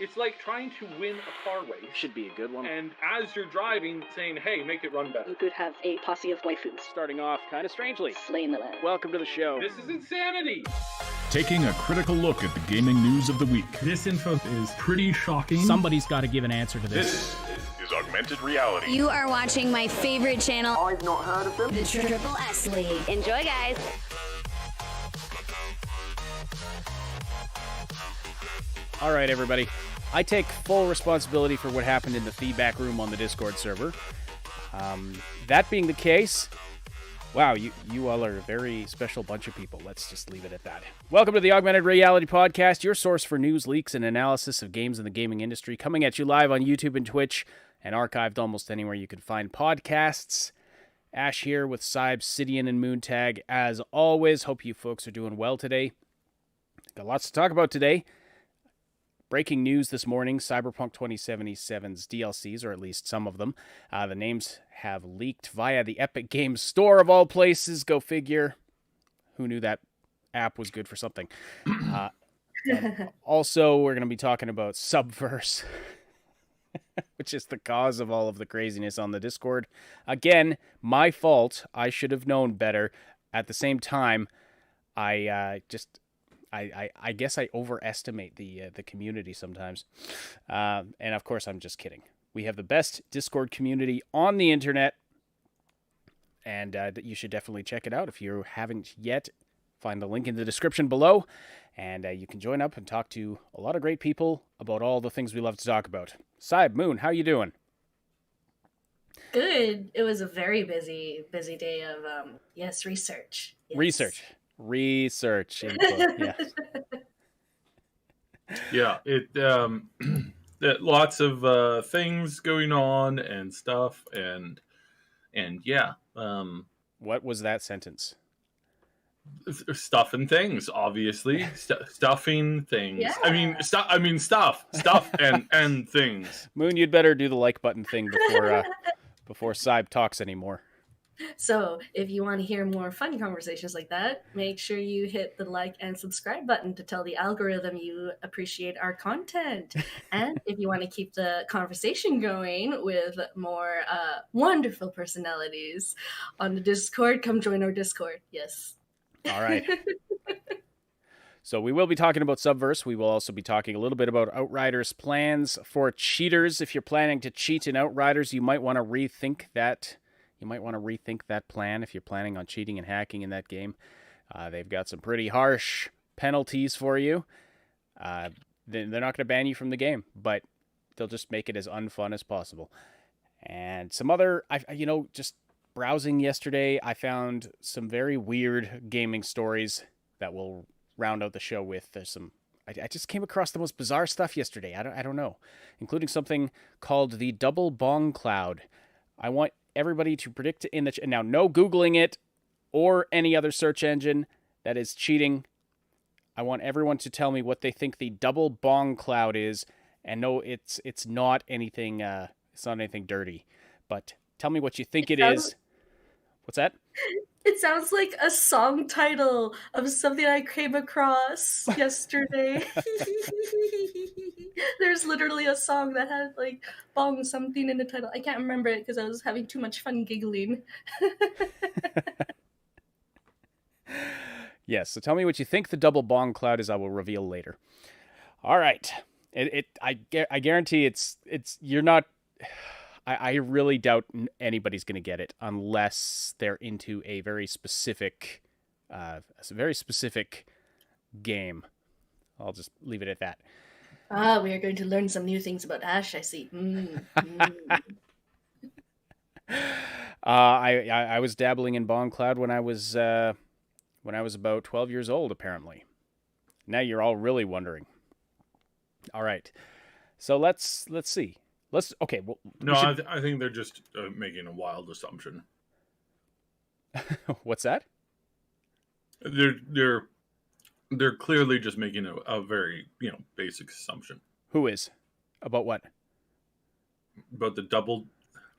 It's like trying to win a car race. Should be a good one. And as you're driving, saying, hey, make it run better. You could have a posse of waifus. Starting off kind of strangely. Slaying the land. Welcome to the show. This is insanity. Taking a critical look at the gaming news of the week. This info is pretty shocking. Somebody's got to give an answer to This is Augmented Reality. You are watching my favorite channel. I've not heard of them. The Triple S League. Enjoy, guys. All right, everybody. I take full responsibility for what happened in the feedback room on the Discord server. That being the case, wow, you all are a very special bunch of people. Let's just leave it at that. Welcome to the Augmented Reality Podcast, your source for news, leaks, and analysis of games in the gaming industry, coming at you live on YouTube and Twitch, and archived almost anywhere you can find podcasts. Ash here with Zillion and Moontag. As always, hope you folks are doing well today. Got lots to talk about today. Breaking news this morning, Cyberpunk 2077's DLCs, or at least some of them. The names have leaked via the Epic Games Store of all places. Go figure. Who knew that app was good for something? Also, we're going to be talking about Subverse, which is the cause of all of the craziness on the Discord. Again, my fault. I should have known better. At the same time, I guess I overestimate the community sometimes. And of course, I'm just kidding. We have the best Discord community on the internet, and you should definitely check it out if you haven't yet. Find the link in the description below, and you can join up and talk to a lot of great people about all the things we love to talk about. Cyb, Moon, how you doing? Good. It was a very busy day of research. Yes. Research input, yes. Yeah, lots of things going on and stuff, and yeah. What was that sentence? Stuff and things, obviously. Stuffing things. Yeah. I mean stuff and things. Moon, you'd better do the like button thing before Cyb talks anymore. So if you want to hear more fun conversations like that, make sure you hit the like and subscribe button to tell the algorithm you appreciate our content. And if you want to keep the conversation going with more wonderful personalities on the Discord, come join our Discord. Yes. All right. So we will be talking about Subverse. We will also be talking a little bit about Outriders plans for cheaters. If you're planning to cheat in Outriders, you might want to rethink that. You might want to rethink that plan if you're planning on cheating and hacking in that game. They've got some pretty harsh penalties for you. They're not going to ban you from the game, but they'll just make it as unfun as possible. And some other, just browsing yesterday, I found some very weird gaming stories that we'll round out the show with. There's some, I just came across the most bizarre stuff yesterday. I don't know, including something called the Double Bongcloud. I want everybody to predict in the now no Googling it or any other search engine that is cheating. I want everyone to tell me what they think the Double Bongcloud is, and no, it's not anything dirty, but tell me what you think it is. What's that? It sounds like a song title of something I came across yesterday. There's literally a song that had like bong something in the title. I can't remember it because I was having too much fun giggling. Yes, so tell me what you think the Double Bongcloud is. I will reveal later. All right. I guarantee it's you're not. I really doubt anybody's going to get it unless they're into a very specific game. I'll just leave it at that. We are going to learn some new things about Ash, I see. I was dabbling in Bongcloud when I was about 12 years old, apparently. Now you're all really wondering. All right. So let's see. Okay. Well, I think they're just making a wild assumption. What's that? They're clearly just making a very basic assumption. Who is? About what? About the double.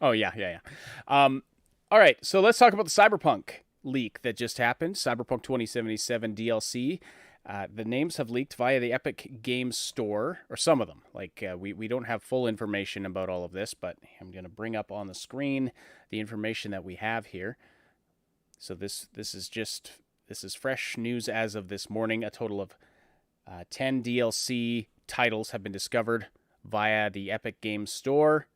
Oh yeah. All right. So let's talk about the Cyberpunk leak that just happened. Cyberpunk 2077 DLC. The names have leaked via the Epic Games Store, or some of them. Like, we don't have full information about all of this, but I'm going to bring up on the screen the information that we have here. So this is fresh news as of this morning. A total of 10 DLC titles have been discovered via the Epic Games Store,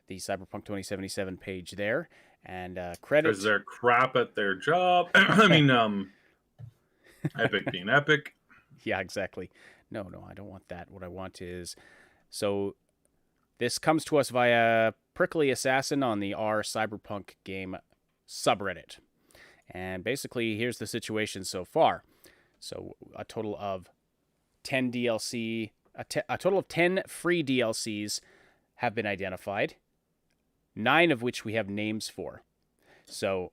the Cyberpunk 2077 page there, and credit. Because they're crap at their job. I mean, Epic being Epic. Yeah, exactly. No, I don't want that. What I want is, so this comes to us via Prickly Assassin on the R Cyberpunk game subreddit. And basically, here's the situation so far. So a total of 10 DLC, a total of 10 free DLCs have been identified, 9 of which we have names for. So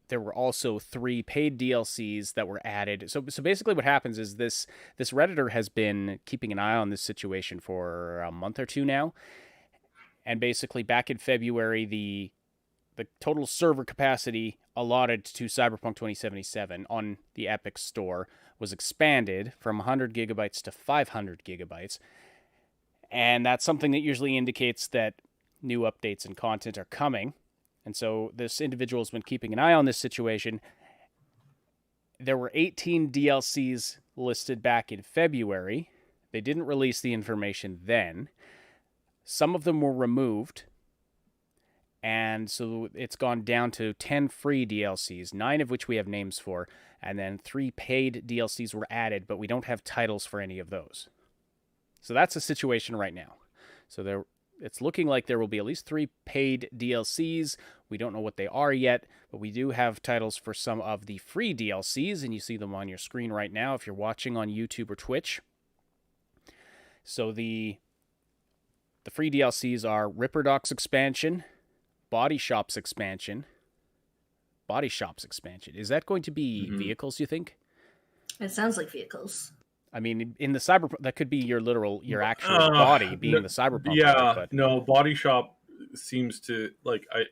there were also 3 paid DLCs that were added. So basically what happens is this Redditor has been keeping an eye on this situation for a month or two now. And basically back in February, the total server capacity allotted to Cyberpunk 2077 on the Epic Store was expanded from 100 gigabytes to 500 gigabytes. And that's something that usually indicates that new updates and content are coming. And so this individual has been keeping an eye on this situation. There were 18 DLCs listed back in February. They didn't release the information then. Some of them were removed. And so it's gone down to 10 free DLCs, 9 of which we have names for. And then 3 paid DLCs were added, but we don't have titles for any of those. So that's the situation right now. So it's looking like there will be at least 3 paid DLCs. We don't know what they are yet, but we do have titles for some of the free DLCs, and you see them on your screen right now if you're watching on YouTube or Twitch. So the free DLCs are Ripperdocs expansion, Body Shops expansion. Is that going to be vehicles, you think? It sounds like vehicles. I mean, in the Cyberpunk, that could be your actual body being the Cyberpunk. Yeah, but... no, Body Shop seems to, like, I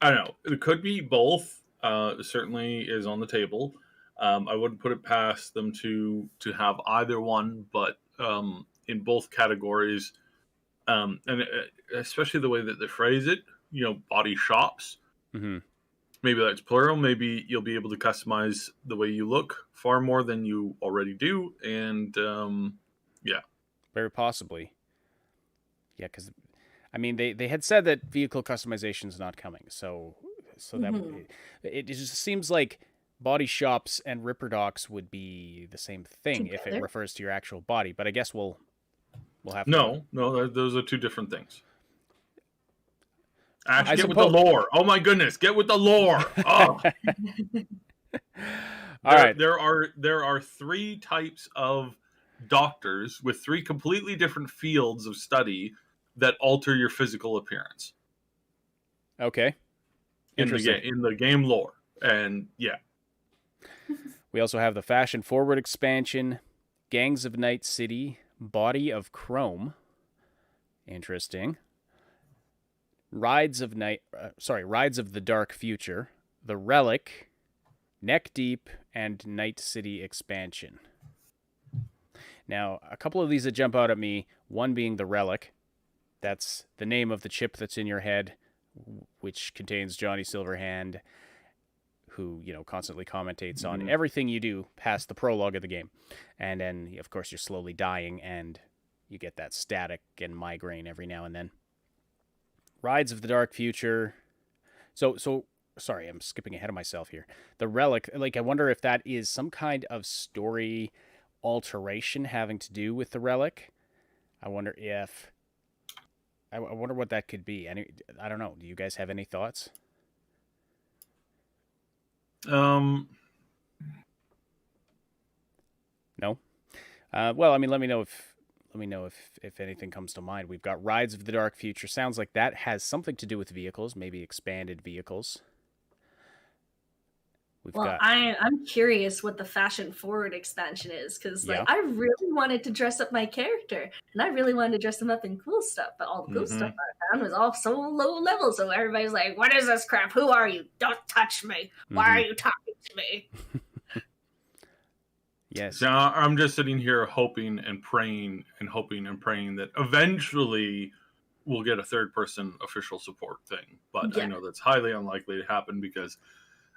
don't know. It could be both. Certainly is on the table. I wouldn't put it past them to have either one, but in both categories, and especially the way that they phrase it, body shops. Mm-hmm. Maybe that's plural. Maybe you'll be able to customize the way you look far more than you already do. And, yeah. Very possibly. Yeah, because, I mean, they had said that vehicle customization is not coming. So that it just seems like Body Shops and Ripperdocs would be the same thing if it refers to your actual body. But I guess we'll have to... No, those are two different things. Ash, get with the lore. Oh my goodness, get with the lore. Oh. All right. There are 3 types of doctors with 3 completely different fields of study that alter your physical appearance. Okay. In the game lore. And yeah. We also have the Fashion Forward expansion, Gangs of Night City, Body of Chrome. Interesting. Rides of the Dark Future, The Relic, Neck Deep, and Night City expansion. Now, a couple of these that jump out at me, one being The Relic. That's the name of the chip that's in your head, which contains Johnny Silverhand, who, constantly commentates on everything you do past the prologue of the game. And then, of course, you're slowly dying, and you get that static and migraine every now and then. Rides of the Dark Future. So sorry, I'm skipping ahead of myself here. The Relic, I wonder if that is some kind of story alteration having to do with the Relic. I wonder what that could be. I don't know. Do you guys have any thoughts? No. Well, I mean, let me know if anything comes to mind. We've got Rides of the Dark Future. Sounds like that has something to do with vehicles, maybe expanded vehicles. I'm curious what the Fashion Forward expansion is, because I really wanted to dress up my character, and I really wanted to dress him up in cool stuff, but all the cool stuff I found was all so low level, so everybody's like, what is this crap? Who are you? Don't touch me. Why are you talking to me? Yes. So I'm just sitting here hoping and praying that eventually we'll get a third-person official support thing. But I know that's highly unlikely to happen, because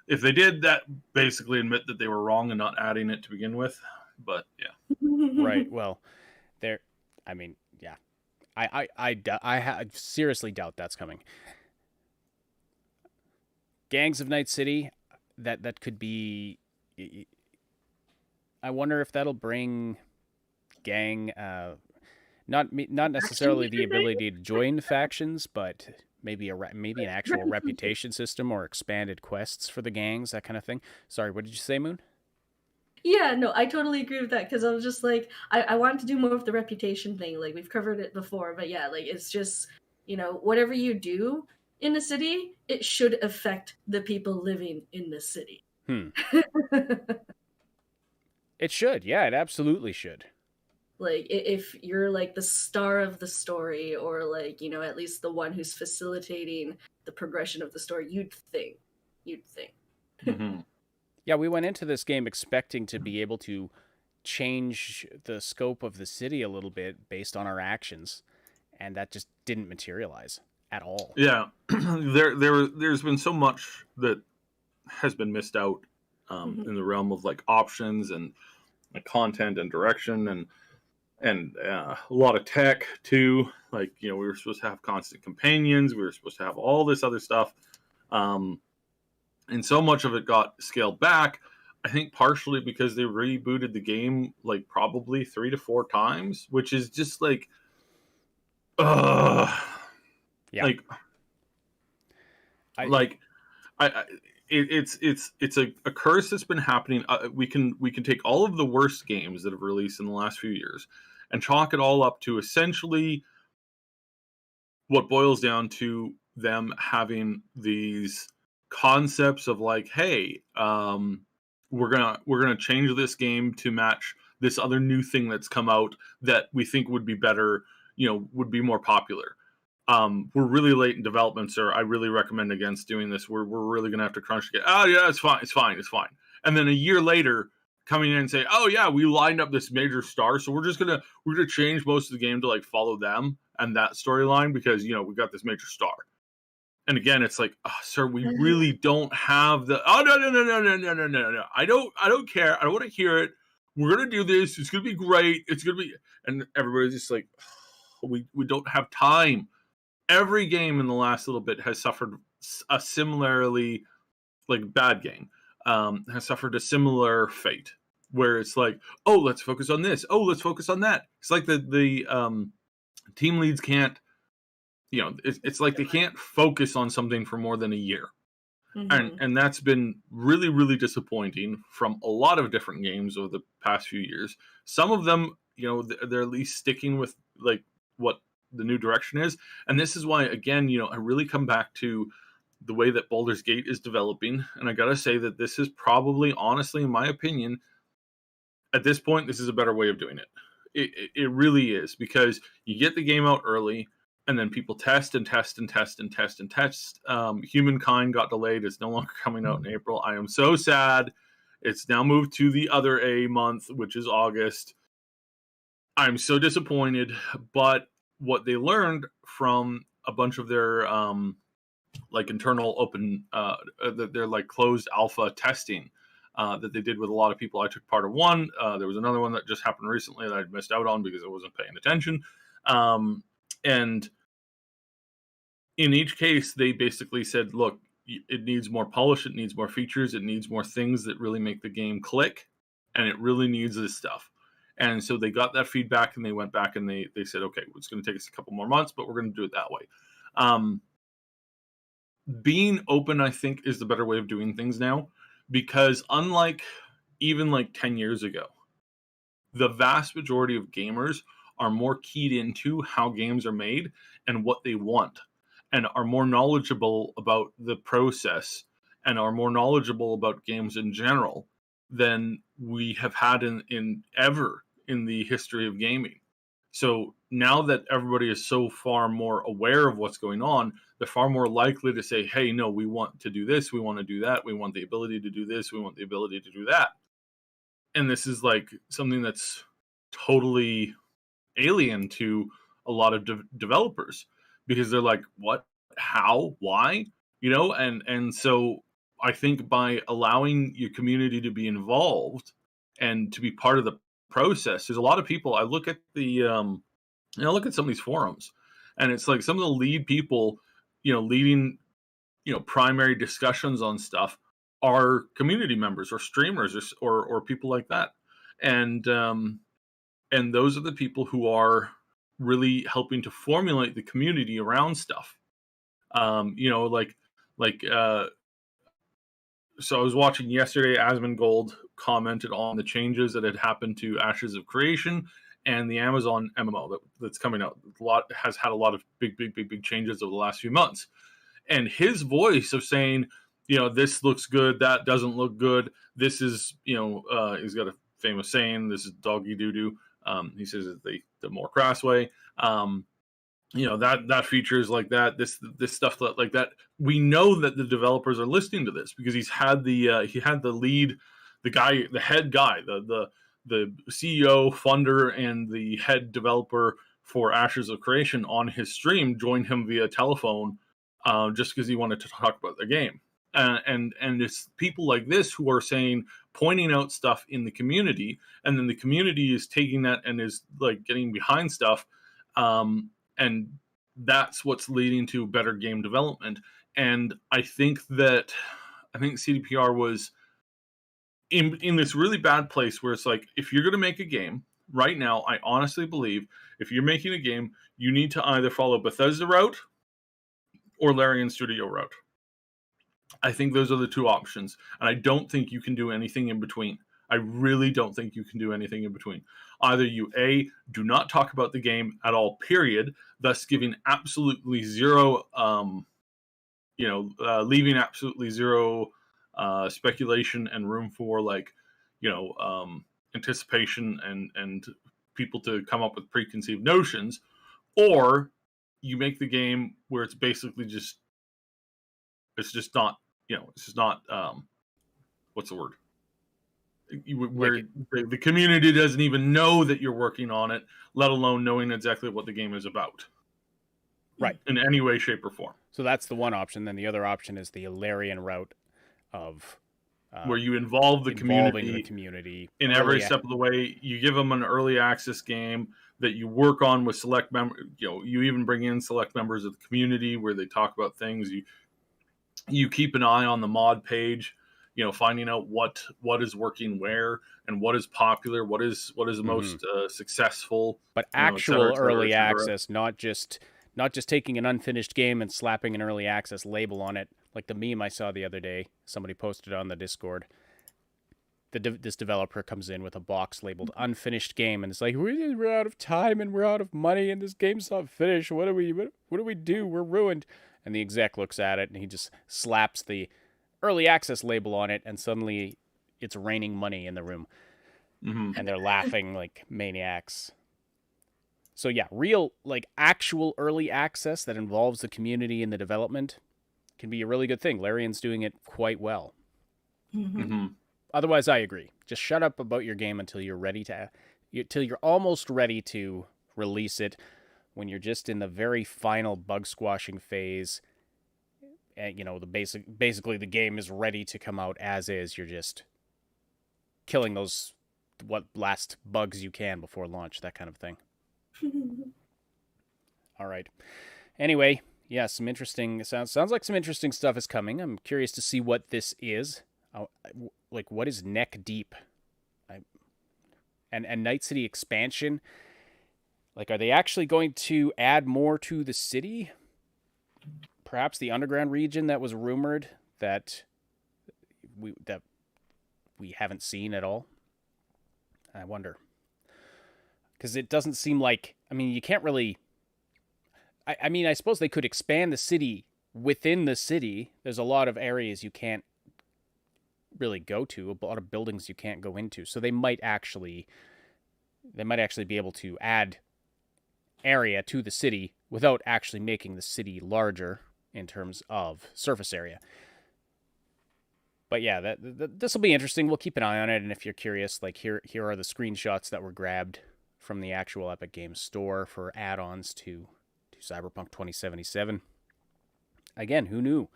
if they did, that basically admit that they were wrong and not adding it to begin with. But yeah. Right. Well, there. I mean, yeah. I seriously doubt that's coming. Gangs of Night City, that could be. I wonder if that'll bring gang. Not necessarily the ability to join factions, but maybe maybe an actual reputation system or expanded quests for the gangs, that kind of thing. Sorry, what did you say, Moon? Yeah, no, I totally agree with that, because I was just like, I wanted to do more of the reputation thing. Like, we've covered it before, but yeah, like, it's just, whatever you do in the city, it should affect the people living in the city. It should. Yeah, it absolutely should. Like, if you're like the star of the story, or like, at least the one who's facilitating the progression of the story, you'd think. Mm-hmm. Yeah, we went into this game expecting to be able to change the scope of the city a little bit based on our actions, and that just didn't materialize at all. Yeah, there's been so much that has been missed out in the realm of like options and like content and direction and a lot of tech too. Like, we were supposed to have constant companions, we were supposed to have all this other stuff. And so much of it got scaled back, I think partially because they rebooted the game like probably 3 to 4 times, which is just like, yeah. It's a curse that's been happening. We can take all of the worst games that have released in the last few years and chalk it all up to essentially what boils down to them having these concepts of like, hey, we're gonna change this game to match this other new thing that's come out that we think would be better, would be more popular. We're really late in development, sir. I really recommend against doing this. We're really gonna have to crunch to get. Oh yeah, it's fine. And then a year later, coming in and say, oh yeah, we lined up this major star, so we're gonna change most of the game to like follow them and that storyline because we got this major star. And again, it's like, oh, sir, we really don't have the. Oh no! I don't care. I don't want to hear it. We're gonna do this. It's gonna be great. It's gonna be, and everybody's just like, oh, we don't have time. Every game in the last little bit has suffered a similarly, like bad game, has suffered a similar fate, where it's like, oh, let's focus on this. Oh, let's focus on that. It's like the team leads can't. It's like they can't focus on something for more than a year. And that's been really, really disappointing from a lot of different games over the past few years. Some of them, they're at least sticking with like what the new direction is. And this is why, again, I really come back to the way that Baldur's Gate is developing. And I got to say that this is probably, honestly, in my opinion, at this point, this is a better way of doing it. It really is, because you get the game out early, and then people test. Humankind got delayed. It's no longer coming out in April. I am so sad. It's now moved to the other A month, which is August. I'm so disappointed. But what they learned from a bunch of their like internal open, their like closed alpha testing that they did with a lot of people. I took part of one. There was another one that just happened recently that I'd missed out on because I wasn't paying attention. And in each case, they basically said, look, it needs more polish, it needs more features, it needs more things that really make the game click, and it really needs this stuff. And so they got that feedback, and they went back and they said, okay, it's going to take us a couple more months, but we're going to do it that way. Being open, I think, is the better way of doing things now, because unlike even like 10 years ago, the vast majority of gamers are more keyed into how games are made and what they want, and are more knowledgeable about the process and are more knowledgeable about games in general than we have had in ever in the history of gaming. So now that everybody is so far more aware of what's going on, they're far more likely to say, hey, no, we want to do this, we want to do that, we want the ability to do this, we want the ability to do that. and this is like something that's totally alien to a lot of developers, because they're like, what, how, why, and so I think by allowing your community to be involved and to be part of the process, there's a lot of people. I look at look at some of these forums, and it's like some of the lead people, leading, primary discussions on stuff are community members or streamers or people like that, and those are the people who are really helping to formulate the community around stuff. So I was watching yesterday, Asmongold commented on the changes that had happened to Ashes of Creation and the Amazon MMO that's coming out. Has had a lot of big changes over the last few months. And his voice of saying, this looks good, that doesn't look good. This is, he's got a famous saying, this is doggy doo-doo. He says it the more crass way. That features like that, this stuff like that. We know that the developers are listening to this because he had the lead, the head guy, the CEO, funder, and the head developer for Ashes of Creation on his stream join him via telephone, just because he wanted to talk about the game. And it's people like this who are pointing out stuff in the community, and then the community is taking that and is like getting behind stuff. And that's what's leading to better game development. And I think CDPR was in this really bad place where it's like, if you're going to make a game right now, I honestly believe if you're making a game, you need to either follow Bethesda route or Larian Studio route. I think those are the two options. And I don't think you can do anything in between. I really don't think you can do anything in between. Either you, A, do not talk about the game at all, period, thus giving absolutely zero, leaving absolutely zero speculation and room for anticipation and people to come up with preconceived notions, or you make the game where it's basically just not, what's the word? Where the community doesn't even know that you're working on it, let alone knowing exactly what the game is about. Right. In any way, shape, or form. So that's the one option. Then the other option is the Larian route of... where you involve the community in every step of the way. You give them an early access game that you work on with select members. You even bring in select members of the community where they talk about things. You keep an eye on the mod page, finding out what is working where and what is popular, what is the most successful. But actual early access, not just taking an unfinished game and slapping an early access label on it. Like the meme I saw the other day, somebody posted on the Discord. This developer comes in with a box labeled unfinished game, and it's like, we're out of time and we're out of money and this game's not finished. What do we do? We're ruined. And the exec looks at it and he just slaps the early access label on it, and suddenly it's raining money in the room. Mm-hmm. And they're laughing like maniacs. So yeah, real, actual early access that involves the community and the development can be a really good thing. Larian's doing it quite well. Mm-hmm. Otherwise, I agree. Just shut up about your game until you're almost ready to release it. When you're just in the very final bug squashing phase, and basically the game is ready to come out as is. You're just killing those last bugs you can before launch, that kind of thing. All right. Anyway, yeah, some interesting sounds like some interesting stuff is coming. I'm curious to see what this is. What is Neck Deep? And Night City expansion. Are they actually going to add more to the city? Perhaps the underground region that was rumored that we haven't seen at all. I wonder. Because it doesn't seem like... you can't really... I suppose they could expand the city within the city. There's a lot of areas you can't really go to, a lot of buildings you can't go into. So they might actually be able to add area to the city without actually making the city larger in terms of surface area. But yeah, this will be interesting. We'll keep an eye on it, and if you're curious, like here are the screenshots that were grabbed from the actual Epic Games Store for add-ons to Cyberpunk 2077. Again, who knew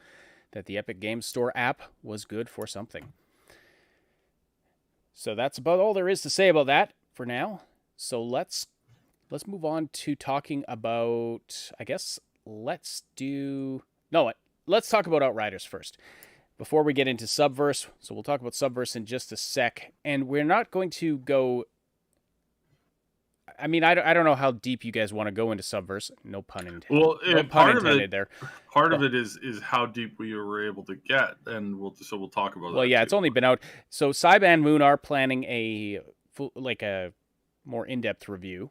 that the Epic Games Store app was good for something? So that's about all there is to say about that for now. So let's move on to talking about, I guess, let's talk about Outriders first before we get into Subverse. So we'll talk about Subverse in just a sec. And we're not going to go... I mean, I don't know how deep you guys want to go into Subverse. No pun intended. Well, no pun intended there. Part of it is how deep we were able to get, and we'll talk about that. Well, yeah, too. It's only been out. So Cyber and Moon are planning a more in-depth review.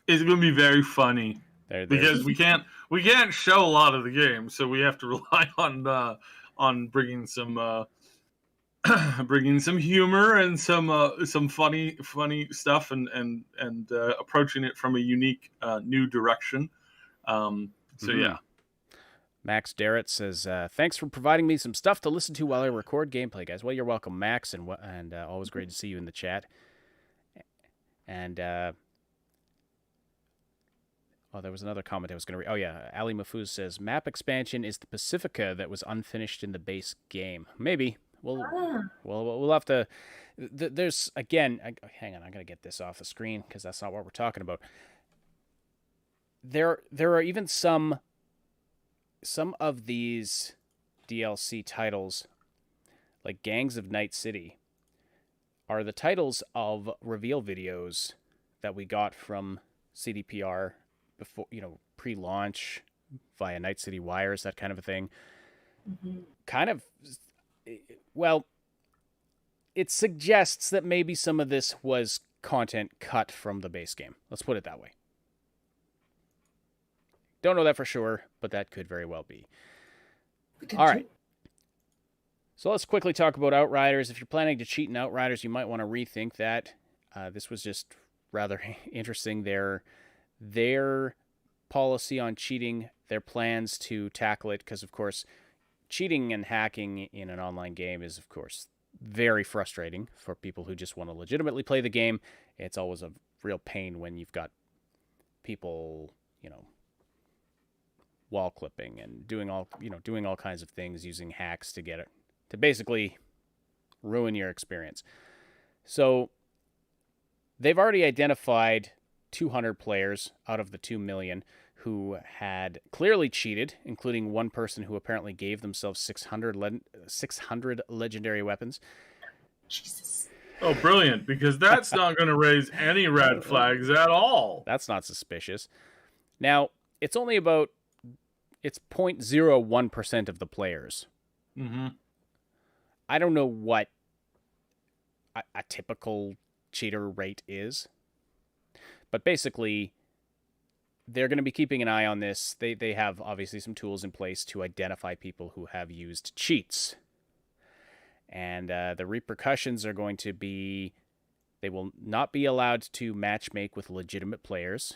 It's going to be very funny because we can't show a lot of the game, so we have to rely on bringing some humor and some funny stuff and approaching it from a unique new direction. Yeah. Max Darrett says, "Thanks for providing me some stuff to listen to while I record gameplay, guys." Well, you're welcome, Max, and always great to see you in the chat. And there was another comment I was going to read. Oh yeah, Ali Mafuz says, "Map expansion is the Pacifica that was unfinished in the base game." Maybe. We'll have to. There's again. Hang on, I'm gonna get this off the screen because that's not what we're talking about. There are even some of these DLC titles, like Gangs of Night City, are the titles of reveal videos that we got from CDPR before, pre-launch via Night City Wires, that kind of a thing. Mm-hmm. Kind of. Well, it suggests that maybe some of this was content cut from the base game. Let's put it that way. Don't know that for sure, but that could very well be. All right. So let's quickly talk about Outriders. If you're planning to cheat in Outriders, you might want to rethink that. This was just rather interesting. Their policy on cheating, their plans to tackle it, because, of course, cheating and hacking in an online game is, of course, very frustrating for people who just want to legitimately play the game. It's always a real pain when you've got people, wall clipping and doing all kinds of things using hacks to get it to basically ruin your experience. So they've already identified 200 players out of the 2 million who had clearly cheated, including one person who apparently gave themselves 600 legendary weapons. Jesus. Oh, brilliant, because that's not going to raise any red flags at all. That's not suspicious. Now, it's 0.01% of the players. Mm-hmm. I don't know what a typical cheater rate is, but basically, they're going to be keeping an eye on this. They have obviously some tools in place to identify people who have used cheats. And the repercussions are going to be, they will not be allowed to matchmake with legitimate players.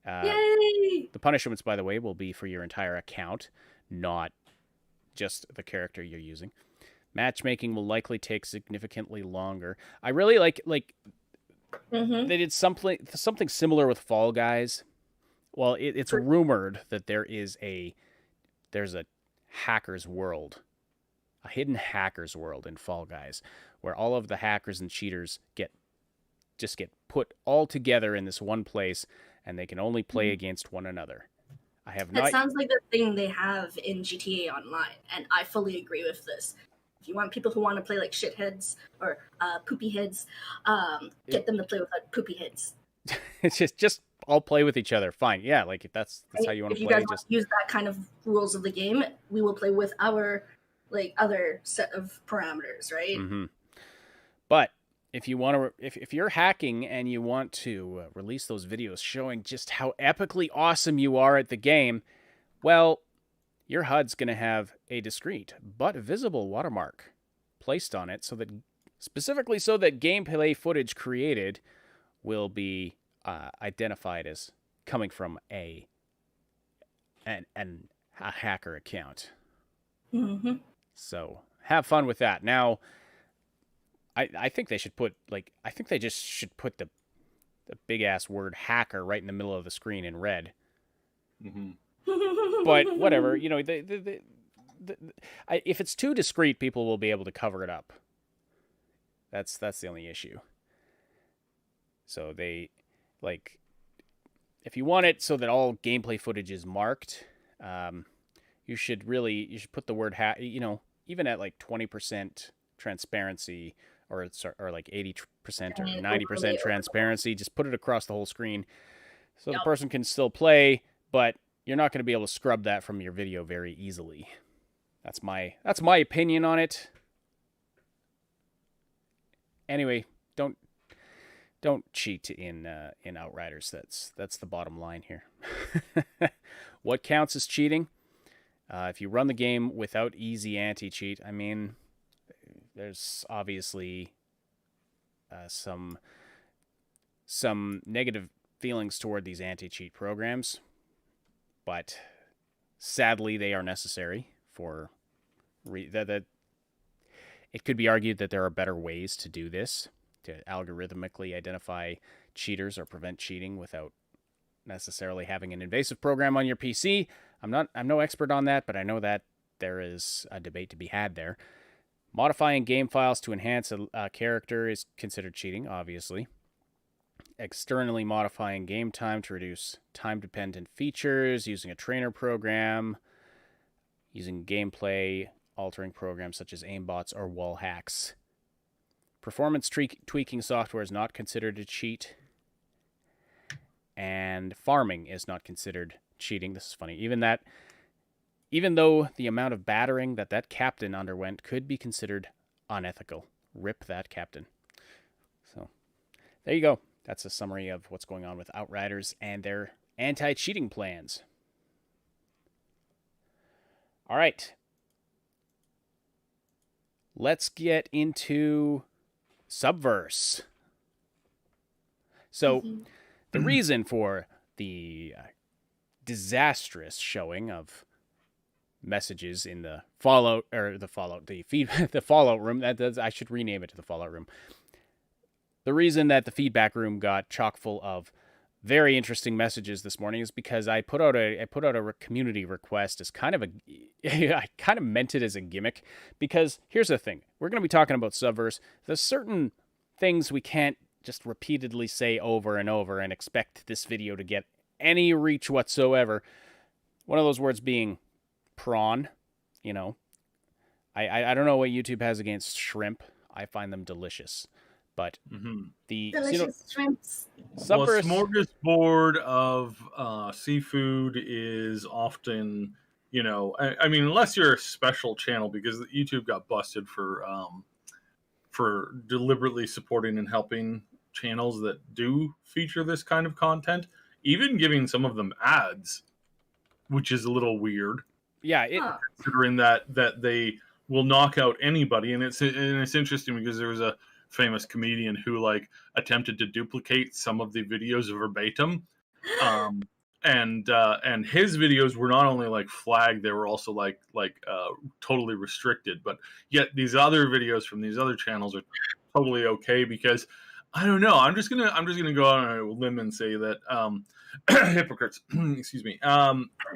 Yay! The punishments, by the way, will be for your entire account, not just the character you're using. Matchmaking will likely take significantly longer. I really like Mm-hmm. they did something similar with Fall Guys. Well, it's rumored that there's a hacker's world, a hidden hacker's world in Fall Guys, where all of the hackers and cheaters get put all together in this one place, and they can only play against one another. That sounds like the thing they have in GTA Online, and I fully agree with this. If you want people who want to play like shitheads or poopy heads, get them to play without poopy heads. It's just all play with each other. Fine, yeah, like if that's how you want to play. If you guys want to use that kind of rules of the game, we will play with our other set of parameters, right? Mm-hmm. But if you want to, if you're hacking and you want to release those videos showing just how epically awesome you are at the game, well, your HUD's going to have a discrete but visible watermark placed on it, specifically so that gameplay footage created will be identified as coming from a hacker account. Mm-hmm. So have fun with that. Now, I think they should put they just should put the big ass word hacker right in the middle of the screen in red. Mm-hmm. But whatever, you know, if it's too discreet, people will be able to cover it up. That's the only issue. So they, like, if you want it so that all gameplay footage is marked, you should put the word you know, even at like 20% transparency or like 80% or 90% transparency, just put it across the whole screen so the person can still play, but you're not going to be able to scrub that from your video very easily. That's my opinion on it. Anyway, don't cheat in Outriders. That's the bottom line here. What counts as cheating? If you run the game without easy anti-cheat, I mean, there's obviously some negative feelings toward these anti-cheat programs, but sadly they are necessary for that. It could be argued that there are better ways to do this, to algorithmically identify cheaters or prevent cheating without necessarily having an invasive program on your PC. I'm no expert on that, but I know that there is a debate to be had there. Modifying game files to enhance a character is considered cheating, obviously. Externally modifying game time to reduce time-dependent features, using a trainer program, using gameplay altering programs such as aimbots or wall hacks. Performance tweaking software is not considered a cheat. And farming is not considered cheating. This is funny. Even though the amount of battering that captain underwent could be considered unethical. Rip that captain. So, there you go. That's a summary of what's going on with Outriders and their anti-cheating plans. All right. Let's get into Subverse. So, the reason for the disastrous showing of messages in the Fallout room. I should rename it to the Fallout room. The reason that the feedback room got chock full of very interesting messages this morning is because I put out a community request as kind of I kind of meant it as a gimmick, because here's the thing. We're going to be talking about Subverse. There's certain things we can't just repeatedly say over and over and expect this video to get any reach whatsoever. One of those words being prawn. You know, I don't know what YouTube has against shrimp. I find them delicious. But the delicious shrimps. Subverse, well, a smorgasbord of seafood is often, you know, I mean, unless you're a special channel, because YouTube got busted for deliberately supporting and helping channels that do feature this kind of content, even giving some of them ads, which is a little weird. Yeah, considering that they will knock out anybody, and it's interesting because there was a famous comedian who like attempted to duplicate some of the videos verbatim, and his videos were not only like flagged, they were also like totally restricted. But yet these other videos from these other channels are totally okay, because I don't know. I'm just gonna go out on a limb and say that hypocrites. Excuse me.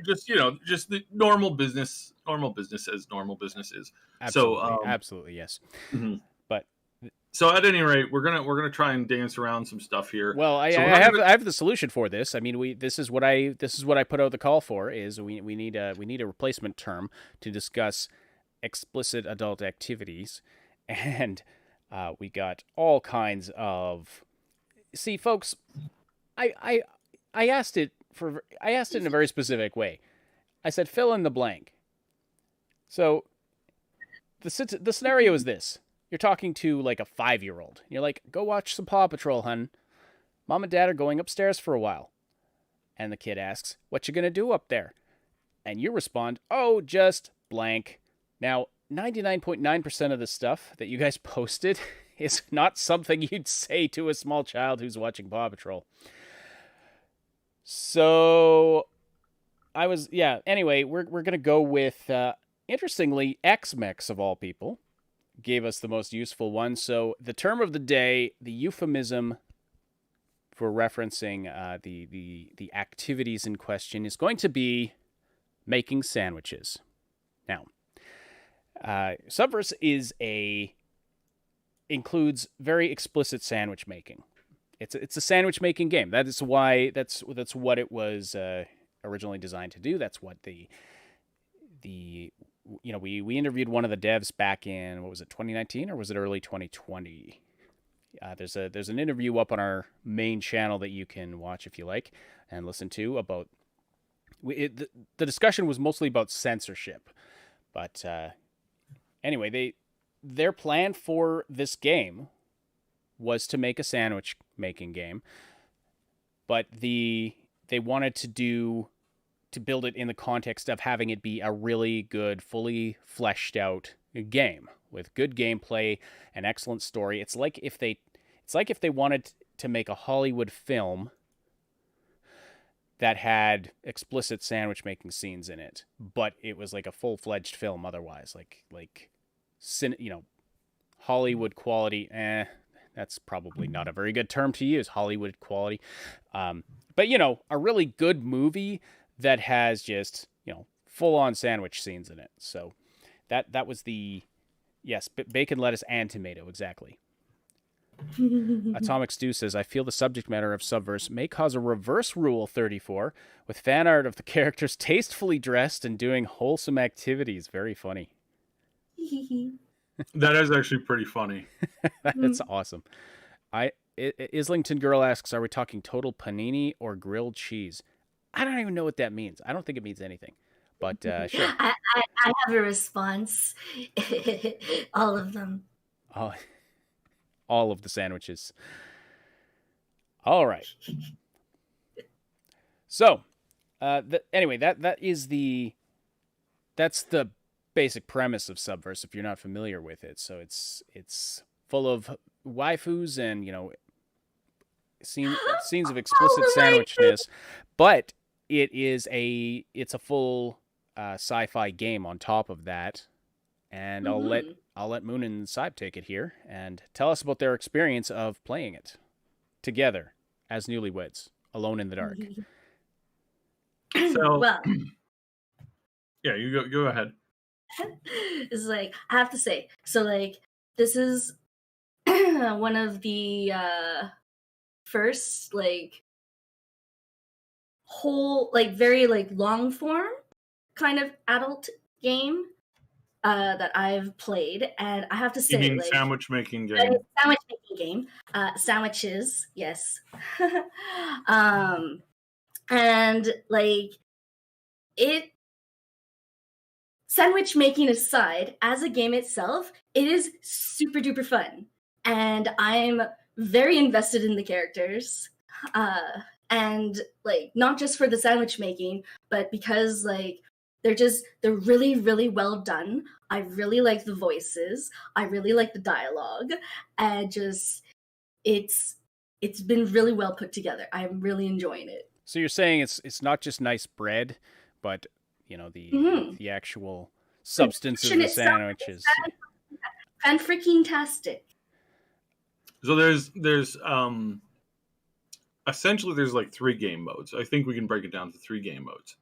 Just the normal business as normal business is. Absolutely, so absolutely, yes. Mm-hmm. But so at any rate, we're gonna try and dance around some stuff here. Well, I have the solution for this. I mean, this is what I put out the call for. Is we need a replacement term to discuss explicit adult activities, and we got all kinds of. See, folks, I asked it in a very specific way. I said fill in the blank. So the scenario is this. You're talking to like a 5-year-old. You're like, go watch some Paw Patrol, hun. Mom and Dad are going upstairs for a while. And the kid asks, what you gonna do up there? And you respond, oh, just blank. Now, 99.9% of the stuff that you guys posted is not something you'd say to a small child who's watching Paw Patrol. So, anyway, we're gonna go with, interestingly, X-Mex, of all people, gave us the most useful one. So the term of the day, the euphemism for referencing the activities in question is going to be making sandwiches. Now, Subverse includes very explicit sandwich making. It's a sandwich making game. That's why that's what it was originally designed to do. That's what we interviewed one of the devs back in, what was it, 2019 or was it early 2020? There's an interview up on our main channel that you can watch if you like and listen to about. The discussion was mostly about censorship, but anyway, their plan for this game was to make a sandwich making game, but they wanted to build it in the context of having it be a really good, fully fleshed out game with good gameplay and excellent story. It's like if they wanted to make a Hollywood film that had explicit sandwich making scenes in it, but it was like a full-fledged film otherwise, like Hollywood quality. That's probably not a very good term to use, Hollywood quality. But a really good movie that has just, full-on sandwich scenes in it. So that was bacon, lettuce, and tomato, exactly. Atomic Stew says, I feel the subject matter of Subverse may cause a reverse Rule 34 with fan art of the characters tastefully dressed and doing wholesome activities. Very funny. That is actually pretty funny. That's awesome. Islington Girl asks, are we talking total panini or grilled cheese? I don't even know what that means. I don't think it means anything. But sure. I have a response. All of them. All of the sandwiches. All right. So, anyway, that's the basic premise of Subverse. If you're not familiar with it, so it's full of waifus and scenes of explicit sandwichness, but it's a full sci-fi game on top of that. And I'll let Moon and Cyb take it here and tell us about their experience of playing it together as newlyweds, alone in the dark. So, well, yeah, you go ahead. It's like, I have to say, so this is one of the first whole very long form kind of adult game that I've played, and I have to say, you mean sandwich making game? Sandwich making game, sandwiches, yes. And it. Sandwich making aside, as a game itself, it is super duper fun, and I'm very invested in the characters, and not just for the sandwich making, but because they're really, really well done. I really like the voices. I really like the dialogue, and it's been really well put together. I'm really enjoying it. So you're saying it's not just nice bread, but the actual substance of the sandwiches. And freaking tastic. So there's essentially there's 3 game modes. I think we can break it down to 3 game modes.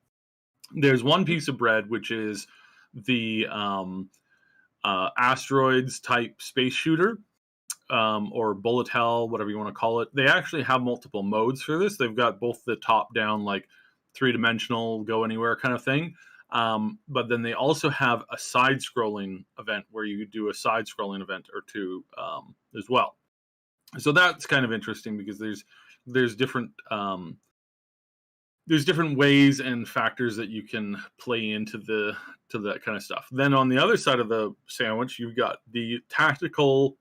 There's one piece of bread, which is the asteroids type space shooter, or bullet hell, whatever you want to call it. They actually have multiple modes for this. They've got both the top down 3-dimensional go anywhere kind of thing, but then they also have a side scrolling event where you do a side scrolling event or two as well. So that's kind of interesting because there's different ways and factors that you can play into that kind of stuff. Then on the other side of the sandwich, you've got the tactical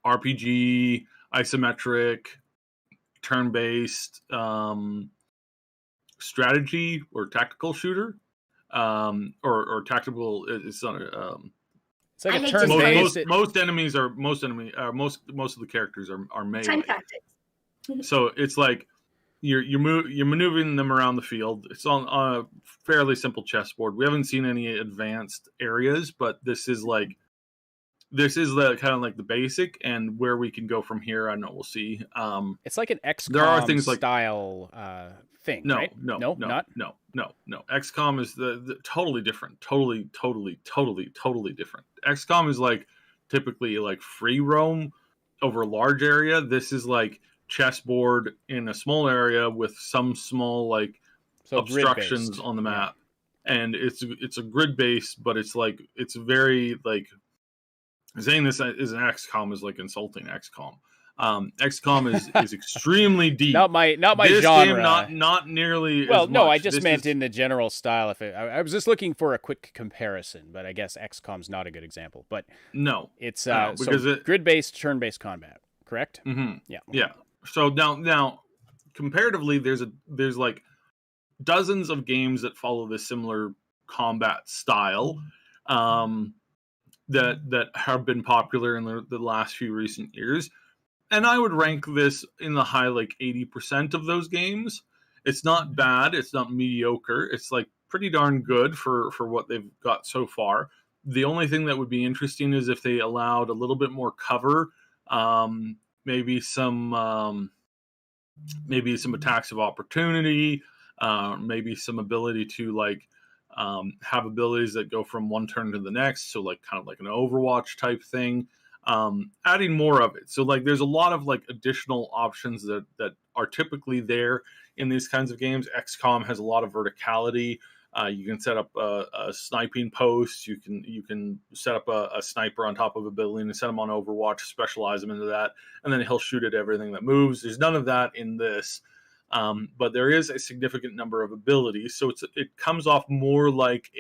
RPG, isometric, turn-based strategy or tactical shooter, or tactical. It's not. It's like a turn-based. Most of the characters are melee. Time tactics. So it's you're maneuvering them around the field. It's on a fairly simple chessboard. We haven't seen any advanced areas, but this is the kind of like the basic, and where we can go from here, I know we'll see. It's like an XCOM there are things like style thing, no, right? no, no, no, not no, no, no. XCOM is the totally different, totally different. XCOM is like typically like free roam over a large area. This is like chessboard in a small area with some small like obstructions grid-based. on the map, and it's a grid base, but it's very like saying this is an XCOM is like insulting XCOM. XCOM is extremely deep. Not my this genre. Game, not nearly. Well, as no, much. I just meant in the general style. I was just looking for a quick comparison, but I guess XCOM's not a good example. But no, it's because grid-based, turn-based combat, correct? Mm-hmm. Yeah. Yeah. So now, comparatively, there's like dozens of games that follow this similar combat style. That have been popular in the last few recent years. And I would rank this in the high, like 80% of those games. It's not bad. It's not mediocre. It's like pretty darn good for what they've got so far. The only thing that would be interesting is if they allowed a little bit more cover, maybe some attacks of opportunity, maybe some ability to like have abilities that go from one turn to the next, so like kind of like an Overwatch type thing, adding more of it. So like there's a lot of like additional options that are typically there in these kinds of games. XCOM has a lot of verticality. You can set up a sniping post. You can set up a sniper on top of a building and set him on Overwatch, specialize him into that, and then he'll shoot at everything that moves. There's none of that in this. But there is a significant number of abilities, so it comes off more like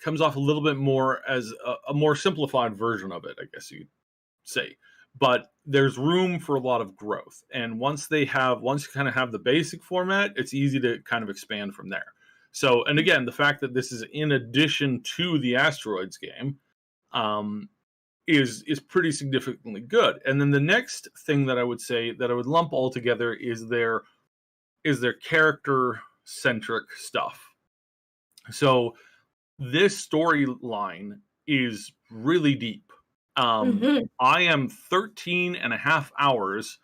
comes off a little bit more as a more simplified version of it, I guess you'd say. But there's room for a lot of growth, and once you kind of have the basic format, it's easy to kind of expand from there. So, and again, the fact that this is in addition to the Asteroids game, is pretty significantly good. And then the next thing that I would say that I would lump all together is their character centric stuff. So this storyline is really deep. I am 13 and a half hours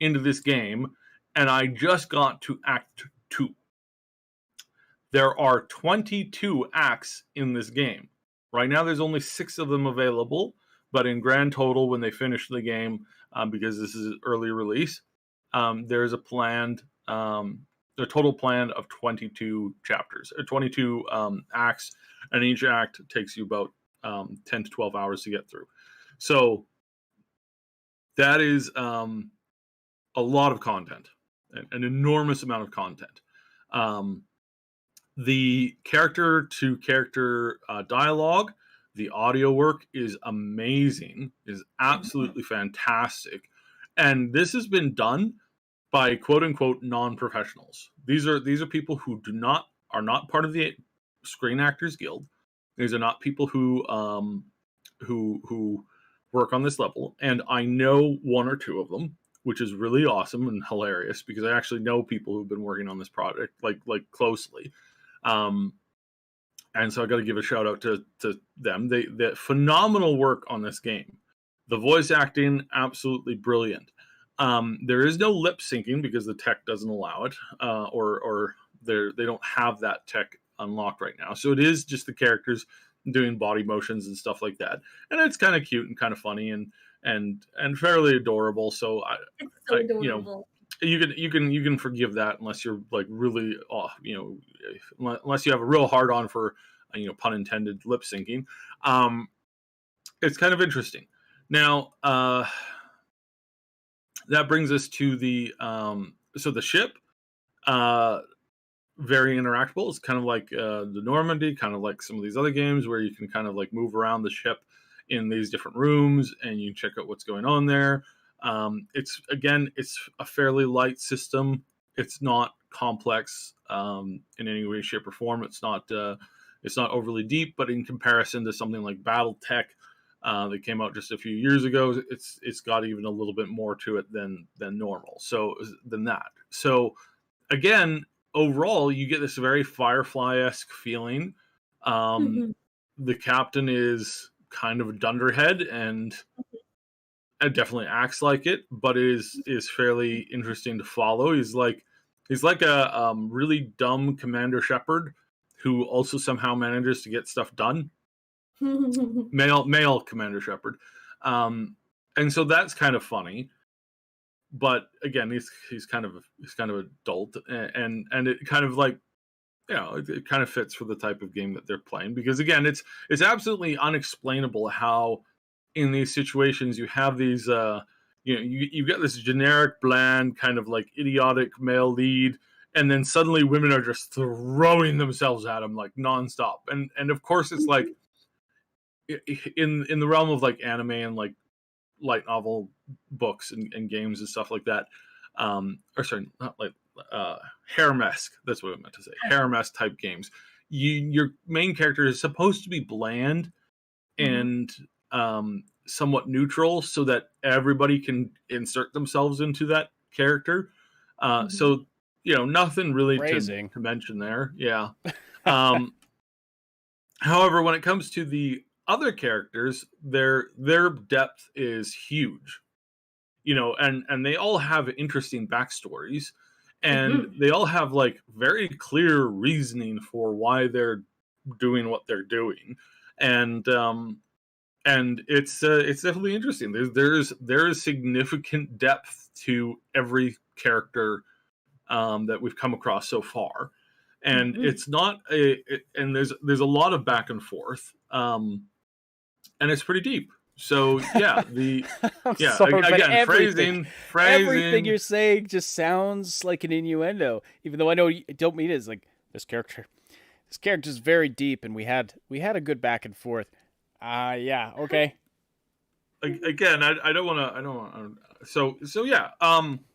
into this game, and I just got to Act 2. There are 22 acts in this game. Right now there's only 6 of them available. But in grand total, when they finish the game, because this is an early release, there's a total plan of 22 chapters, or 22 acts, and each act takes you about 10 to 12 hours to get through. So that is a lot of content, an enormous amount of content. The character-to-character dialogue, the audio work is amazing, is absolutely fantastic. And this has been done by quote unquote non-professionals. These are people who are not part of the Screen Actors Guild. These are not people who work on this level. And I know one or two of them, which is really awesome and hilarious because I actually know people who've been working on this project like closely. And so I got to give a shout out to them. They phenomenal work on this game. The voice acting, absolutely brilliant. There is no lip syncing because the tech doesn't allow it, or they don't have that tech unlocked right now. So it is just the characters doing body motions and stuff like that, and it's kind of cute and kind of funny and fairly adorable. So It's so adorable. You can forgive that unless you're like really unless you have a real hard on for pun intended lip syncing. It's kind of interesting. Now that brings us to the ship, very interactable. It's kind of like the Normandy, kind of like some of these other games where you can kind of like move around the ship in these different rooms and you check out what's going on there. It's a fairly light system. It's not complex in any way, shape, or form. It's not overly deep, but in comparison to something like BattleTech, that came out just a few years ago. It's got even a little bit more to it than normal. Than that. So again, overall, you get this very Firefly-esque feeling. The captain is kind of a dunderhead and definitely acts like it, but is fairly interesting to follow. He's like a really dumb Commander Shepard who also somehow manages to get stuff done. Male Commander Shepard, and so that's kind of funny. But again, he's kind of adult, and it kind of like, it kind of fits for the type of game that they're playing, because again, it's absolutely unexplainable how in these situations you have these you get this generic, bland, kind of like idiotic male lead, and then suddenly women are just throwing themselves at him like nonstop, and of course it's like in the realm of like anime and like light novel books and games and stuff like that, or sorry, not like harem-esque, that's what I meant to say, harem-esque type games, your main character is supposed to be bland and somewhat neutral so that everybody can insert themselves into that character. So nothing really to mention there. Yeah. However, when it comes to the other characters, their depth is huge, and they all have interesting backstories, and they all have like very clear reasoning for why they're doing what they're doing, and it's definitely interesting. There is significant depth to every character that we've come across so far, and it's not and there's a lot of back and forth. And it's pretty deep. So yeah, again, phrasing. Everything you're saying just sounds like an innuendo, even though I know you don't mean it. It's like this character's very deep, and we had a good back and forth. Yeah, okay. Again, I don't want to. So yeah.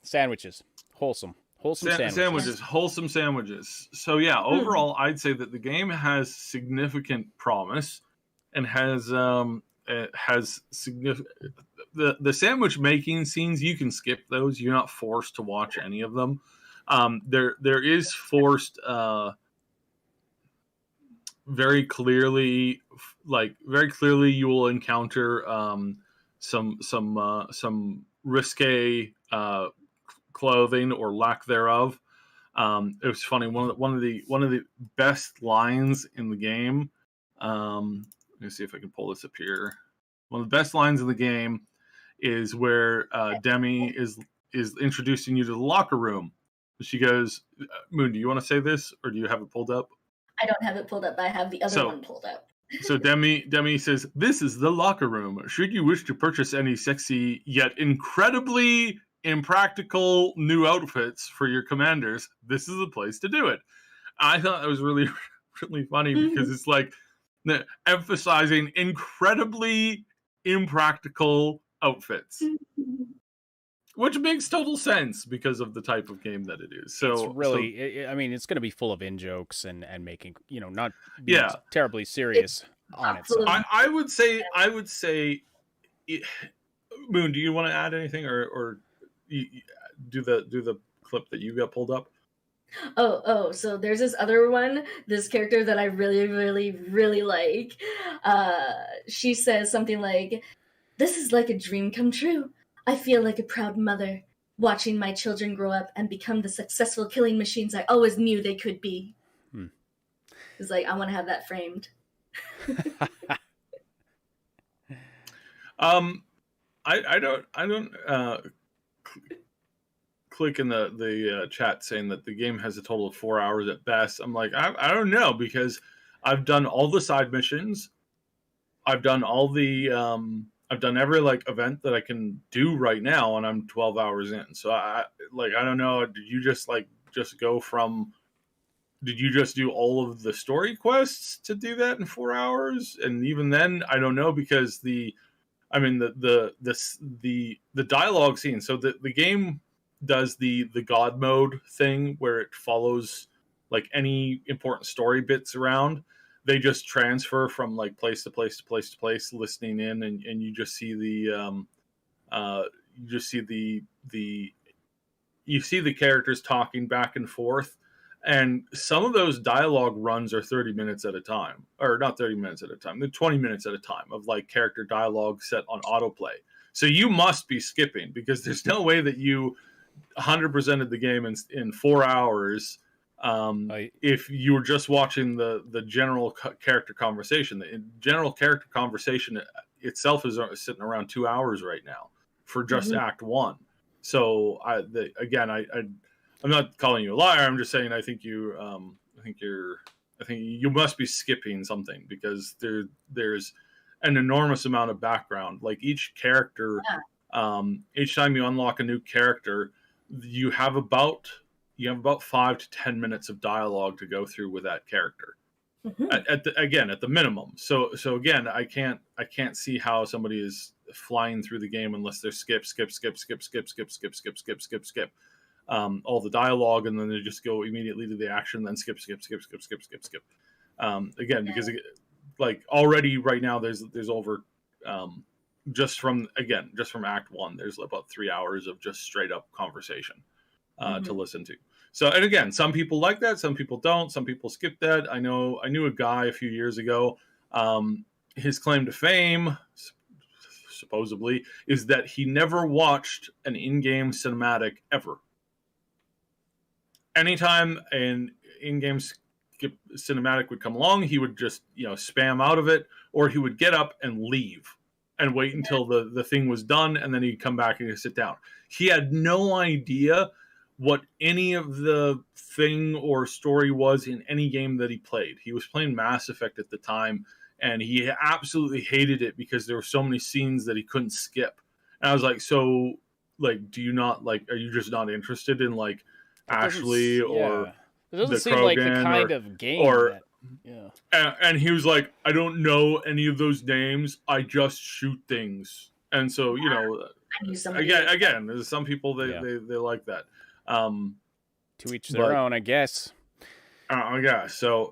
Sandwiches, wholesome sandwiches. So yeah, overall, I'd say that the game has significant promise. And has significant the sandwich making scenes. You can skip those. You're not forced to watch any of them. There is forced very clearly you will encounter some risque clothing or lack thereof. It was funny. One of the best lines in the game. Let me see if I can pull this up here. One of the best lines in the game is where Demi is introducing you to the locker room. She goes, "Moon, do you want to say this, or do you have it pulled up?" I don't have it pulled up, but I have the other one pulled up. So Demi says, "This is the locker room. Should you wish to purchase any sexy yet incredibly impractical new outfits for your commanders, this is the place to do it." I thought that was really, really funny because it's like emphasizing incredibly impractical outfits, which makes total sense because of the type of game that it is. So it's really, I mean, it's going to be full of in-jokes and making, not being terribly serious on it. So. I would say, Moon, do you want to add anything or do the clip that you got pulled up? So there's this other one, this character that I really, really, really like. She says something like, "This is like a dream come true. I feel like a proud mother, watching my children grow up and become the successful killing machines I always knew they could be." It's like, I want to have that framed. I don't click in the chat saying that the game has a total of 4 hours at best. I'm like, I don't know, because I've done all the side missions. I've done all the I've done every like event that I can do right now, and I'm 12 hours in. So I don't know. Did you just do all of the story quests to do that in 4 hours? And even then, I don't know, because the dialogue scene. So the game does the God mode thing where it follows like any important story bits around. they just transfer from like place to place to place to place, listening in, and you just see the characters talking back and forth. And some of those dialogue runs are 30 minutes at a time, or not 30 minutes at a time, they're 20 minutes at a time of like character dialogue set on autoplay. So you must be skipping, because there's no way that you 100%ed the game in 4 hours if you were just watching the general character conversation. The general character conversation itself is sitting around 2 hours right now for just Act 1. So I'm not calling you a liar. I'm just saying I think you must be skipping something, because there's an enormous amount of background. Like each character, each time you unlock a new character, you have about 5 to 10 minutes of dialogue to go through with that character. At the minimum. So again, I can't see how somebody is flying through the game unless they're skip all the dialogue, and then they just go immediately to the action, then skip. Again, because like already right now there's over just from Act 1, there's about 3 hours of just straight up conversation to listen to. So, and again, some people like that, some people don't, some people skip that. I knew a guy a few years ago. His claim to fame, supposedly, is that he never watched an in-game cinematic ever. Anytime an in-game cinematic would come along, he would just spam out of it, or he would get up and leave and wait until the thing was done, and then he'd come back and he'd sit down. He had no idea what any of the thing or story was in any game that he played. He was playing Mass Effect at the time, and he absolutely hated it because there were so many scenes that he couldn't skip. And I was like, so, like, do you not, like, are you just not interested in, like, Ashley or it doesn't the seem Krogan like the kind of game and he was like, I don't know any of those names, I just shoot things. And so again, there's some people they like that. To each their own, I guess. So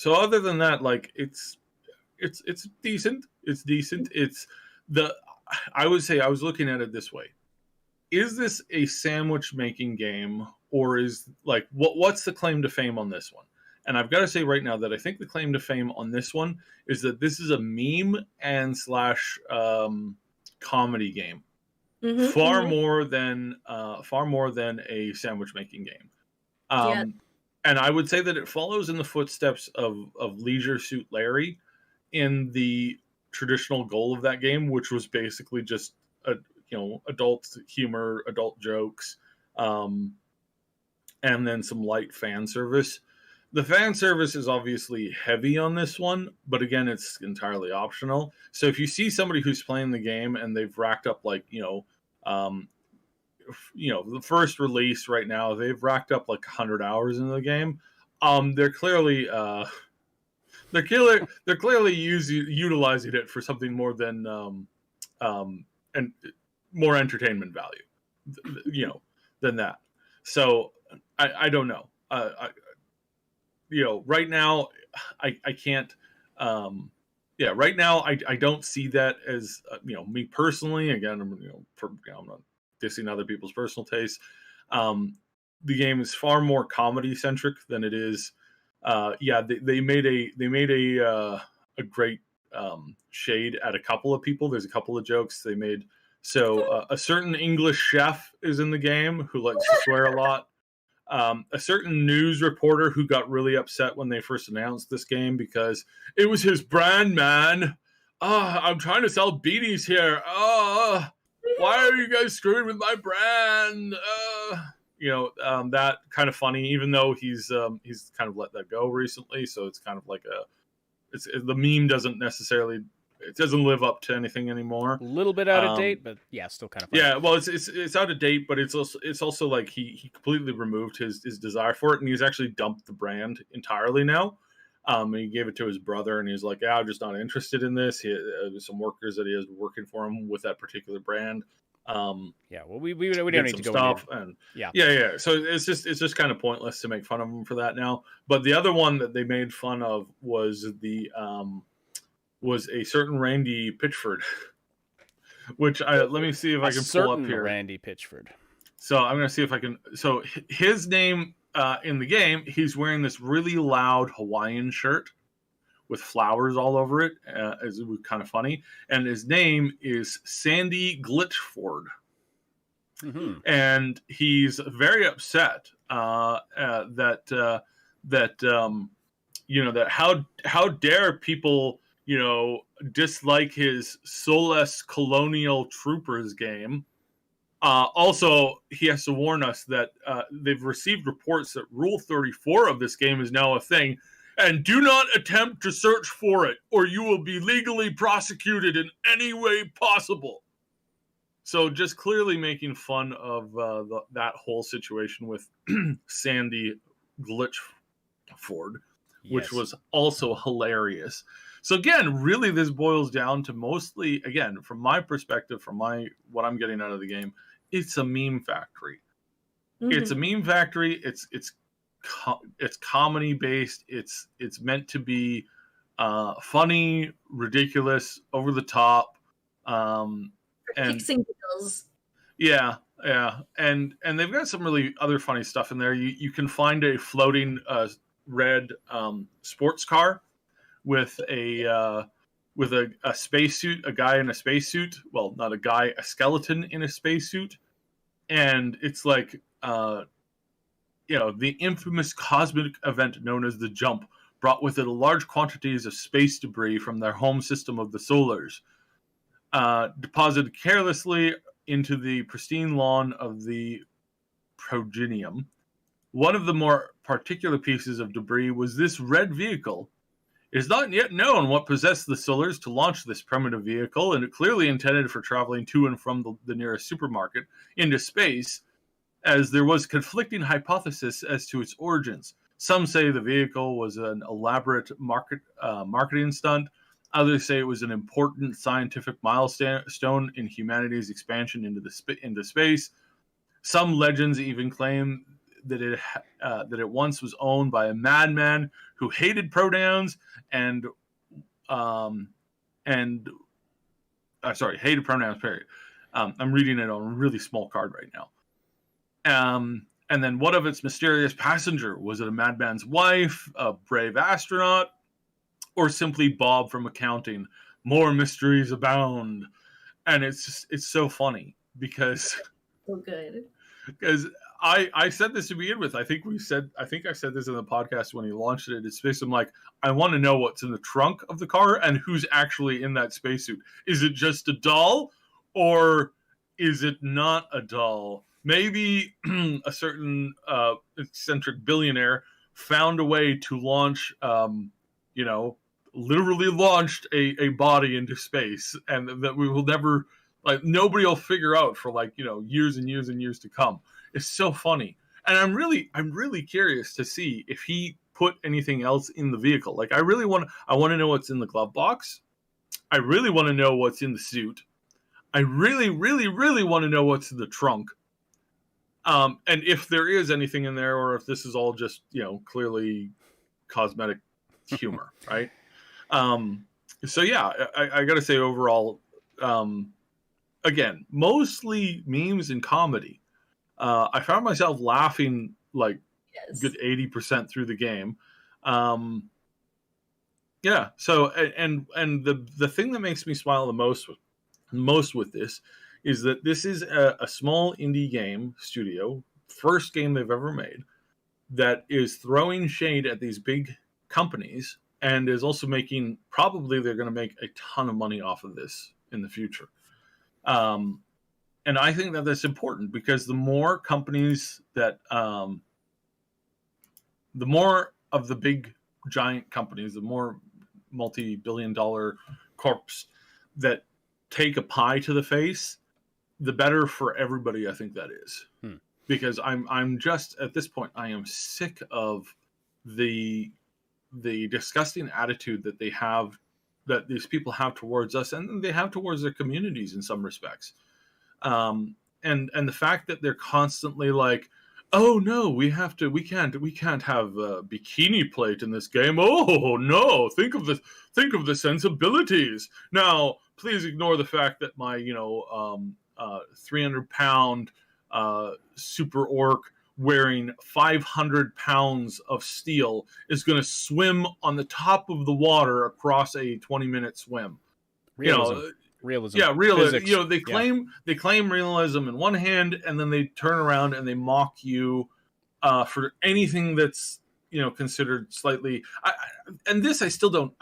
other than that, like, it's decent. It's decent. I would say, I was looking at it this way: is this a sandwich making game, or is, like, what's the claim to fame on this one? And I've got to say right now that I think the claim to fame on this one is that this is a meme and / comedy game. Far more than a sandwich making game. And I would say that it follows in the footsteps of Leisure Suit Larry in the traditional goal of that game, which was basically just adult humor, adult jokes, and then some light fan service. The fan service is obviously heavy on this one, but again, it's entirely optional. So if you see somebody who's playing the game and they've racked up, like, the first release right now, they've racked up like 100 hours in the game. They're clearly utilizing it for something more than and more entertainment value, than that. So I don't know. Right now I can't. Right now I don't see that as me personally. Again, I'm not dissing other people's personal tastes. The game is far more comedy centric than it is. They made a great shade at a couple of people. There's a couple of jokes they made. So a certain English chef is in the game who likes to swear a lot. A certain news reporter who got really upset when they first announced this game because it was his brand, man. I'm trying to sell beanies here. Why are you guys screwing with my brand? That kind of funny, even though he's kind of let that go recently. So it's kind of like the meme doesn't live up to anything anymore. A little bit out of date, but yeah, still kind of funny. Yeah, well, it's out of date, but it's also like he completely removed his desire for it, and he's actually dumped the brand entirely now. And he gave it to his brother, and he's like, "Yeah, I'm just not interested in this." He some workers that he has working for him with that particular brand. Yeah, well, we don't get need some to go stuff into... and Yeah. yeah. So it's just kind of pointless to make fun of them for that now. But the other one that they made fun of was was a certain Randy Pitchford, which let me see if I can pull up here. Randy Pitchford. So I'm going to see if I can. So his name in the game, he's wearing this really loud Hawaiian shirt with flowers all over it. It was kind of funny. And his name is Sandy Glitchford. Mm-hmm. And he's very upset that how dare people dislike his Soulless Colonial Troopers game. Also, he has to warn us that they've received reports that Rule 34 of this game is now a thing, and do not attempt to search for it, or you will be legally prosecuted in any way possible. So just clearly making fun of that whole situation with Sandy Glitchford, which was also hilarious. So again, really this boils down to mostly, again, from my perspective, what I'm getting out of the game, it's a meme factory. Mm-hmm. It's a meme factory. It's comedy based. It's meant to be funny, ridiculous, over the top. Yeah, and they've got some really other funny stuff in there. You can find a floating red sports car with a spacesuit, a guy in a spacesuit. Well, not a guy, a skeleton in a spacesuit, and it's like the infamous cosmic event known as the Jump brought with it large quantities of space debris from their home system of the Solars, deposited carelessly into the pristine lawn of the Progenium. One of the more particular pieces of debris was this red vehicle. It is not yet known what possessed the Solars to launch this primitive vehicle, and it clearly intended for traveling to and from the nearest supermarket into space, as there was conflicting hypothesis as to its origins. Some say the vehicle was an elaborate marketing stunt. Others say it was an important scientific milestone in humanity's expansion into space. Some legends even claim that it once was owned by a madman who hated pronouns hated pronouns. Period. I'm reading it on a really small card right now. And then what of its mysterious passenger? Was it a madman's wife, a brave astronaut, or simply Bob from accounting? More mysteries abound. And it's so funny because so good. Because I said this to begin with. I think I said this in the podcast when he launched it. It's basically like, I want to know what's in the trunk of the car and who's actually in that spacesuit. Is it just a doll, or is it not a doll? Maybe a certain eccentric billionaire found a way to launch, literally launched a body into space, and that we will never, nobody will figure out for years and years and years to come. It's so funny. And I'm really curious to see if he put anything else in the vehicle. I want to know what's in the glove box. I really want to know what's in the suit. I really, really, really want to know what's in the trunk. And if there is anything in there, or if this is all just, clearly cosmetic humor, right? So yeah, I gotta say overall, again, mostly memes and comedy. I found myself laughing good 80% through the game. Yeah. So, and the thing that makes me smile the most with this is that this is a small indie game studio, first game they've ever made, that is throwing shade at these big companies, and is also probably they're going to make a ton of money off of this in the future. And I think that that's important, because the more companies that, the more of the big giant companies, the more multi-billion-dollar corps that take a pie to the face, the better for everybody. I think that is, because I'm just at this point, I am sick of the disgusting attitude that that these people have towards us, and they have towards their communities in some respects. And the fact that they're constantly like, oh no, we can't have bikini plate in this game. Oh no, think of the sensibilities. Now, please ignore the fact that my 300-pound super orc wearing 500 pounds of steel is going to swim on the top of the water across a 20-minute swim. Realism. Yeah, realism. Physics. They claim realism in one hand, and then they turn around and they mock you for anything that's considered slightly. I still don't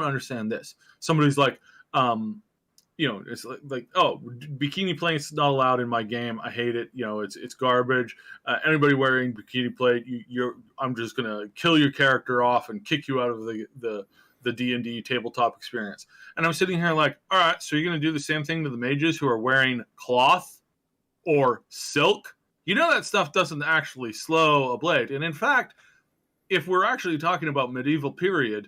understand this. Somebody's like, it's like, oh, bikini plate's not allowed in my game. I hate it. It's garbage. Anybody wearing bikini plate, I'm just gonna kill your character off and kick you out of the D&D tabletop experience. And I'm sitting here like, all right, so you're going to do the same thing to the mages who are wearing cloth or silk? That stuff doesn't actually slow a blade. And in fact, if we're actually talking about medieval period,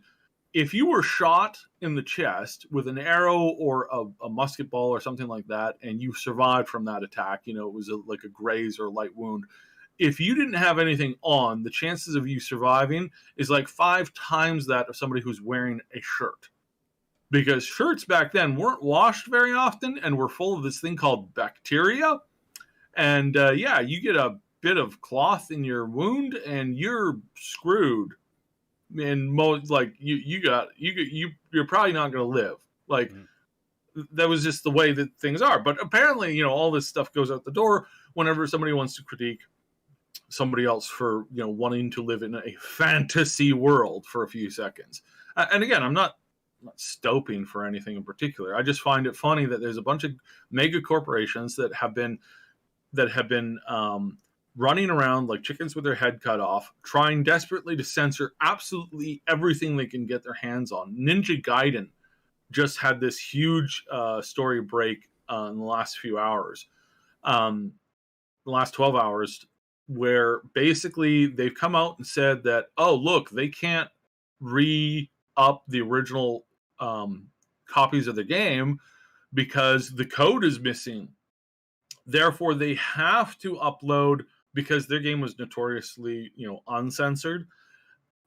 if you were shot in the chest with an arrow or a musket ball or something like that, and you survived from that attack, it was like a graze or a light wound, if you didn't have anything on, the chances of you surviving is like 5 times that of somebody who's wearing a shirt. Because shirts back then weren't washed very often and were full of this thing called bacteria. And you get a bit of cloth in your wound and you're screwed. And you're probably not going to live. Like, that was just the way that things are. But apparently, all this stuff goes out the door whenever somebody wants to critique somebody else for wanting to live in a fantasy world for a few seconds. And again, I'm not stoping for anything in particular. I just find it funny that there's a bunch of mega corporations that have been running around like chickens with their head cut off, trying desperately to censor absolutely everything they can get their hands on. Ninja Gaiden just had this huge story break in the last few hours, the last 12 hours, where basically they've come out and said that, oh, look, they can't re-up the original copies of the game because the code is missing. Therefore, they have to upload, because their game was notoriously, uncensored.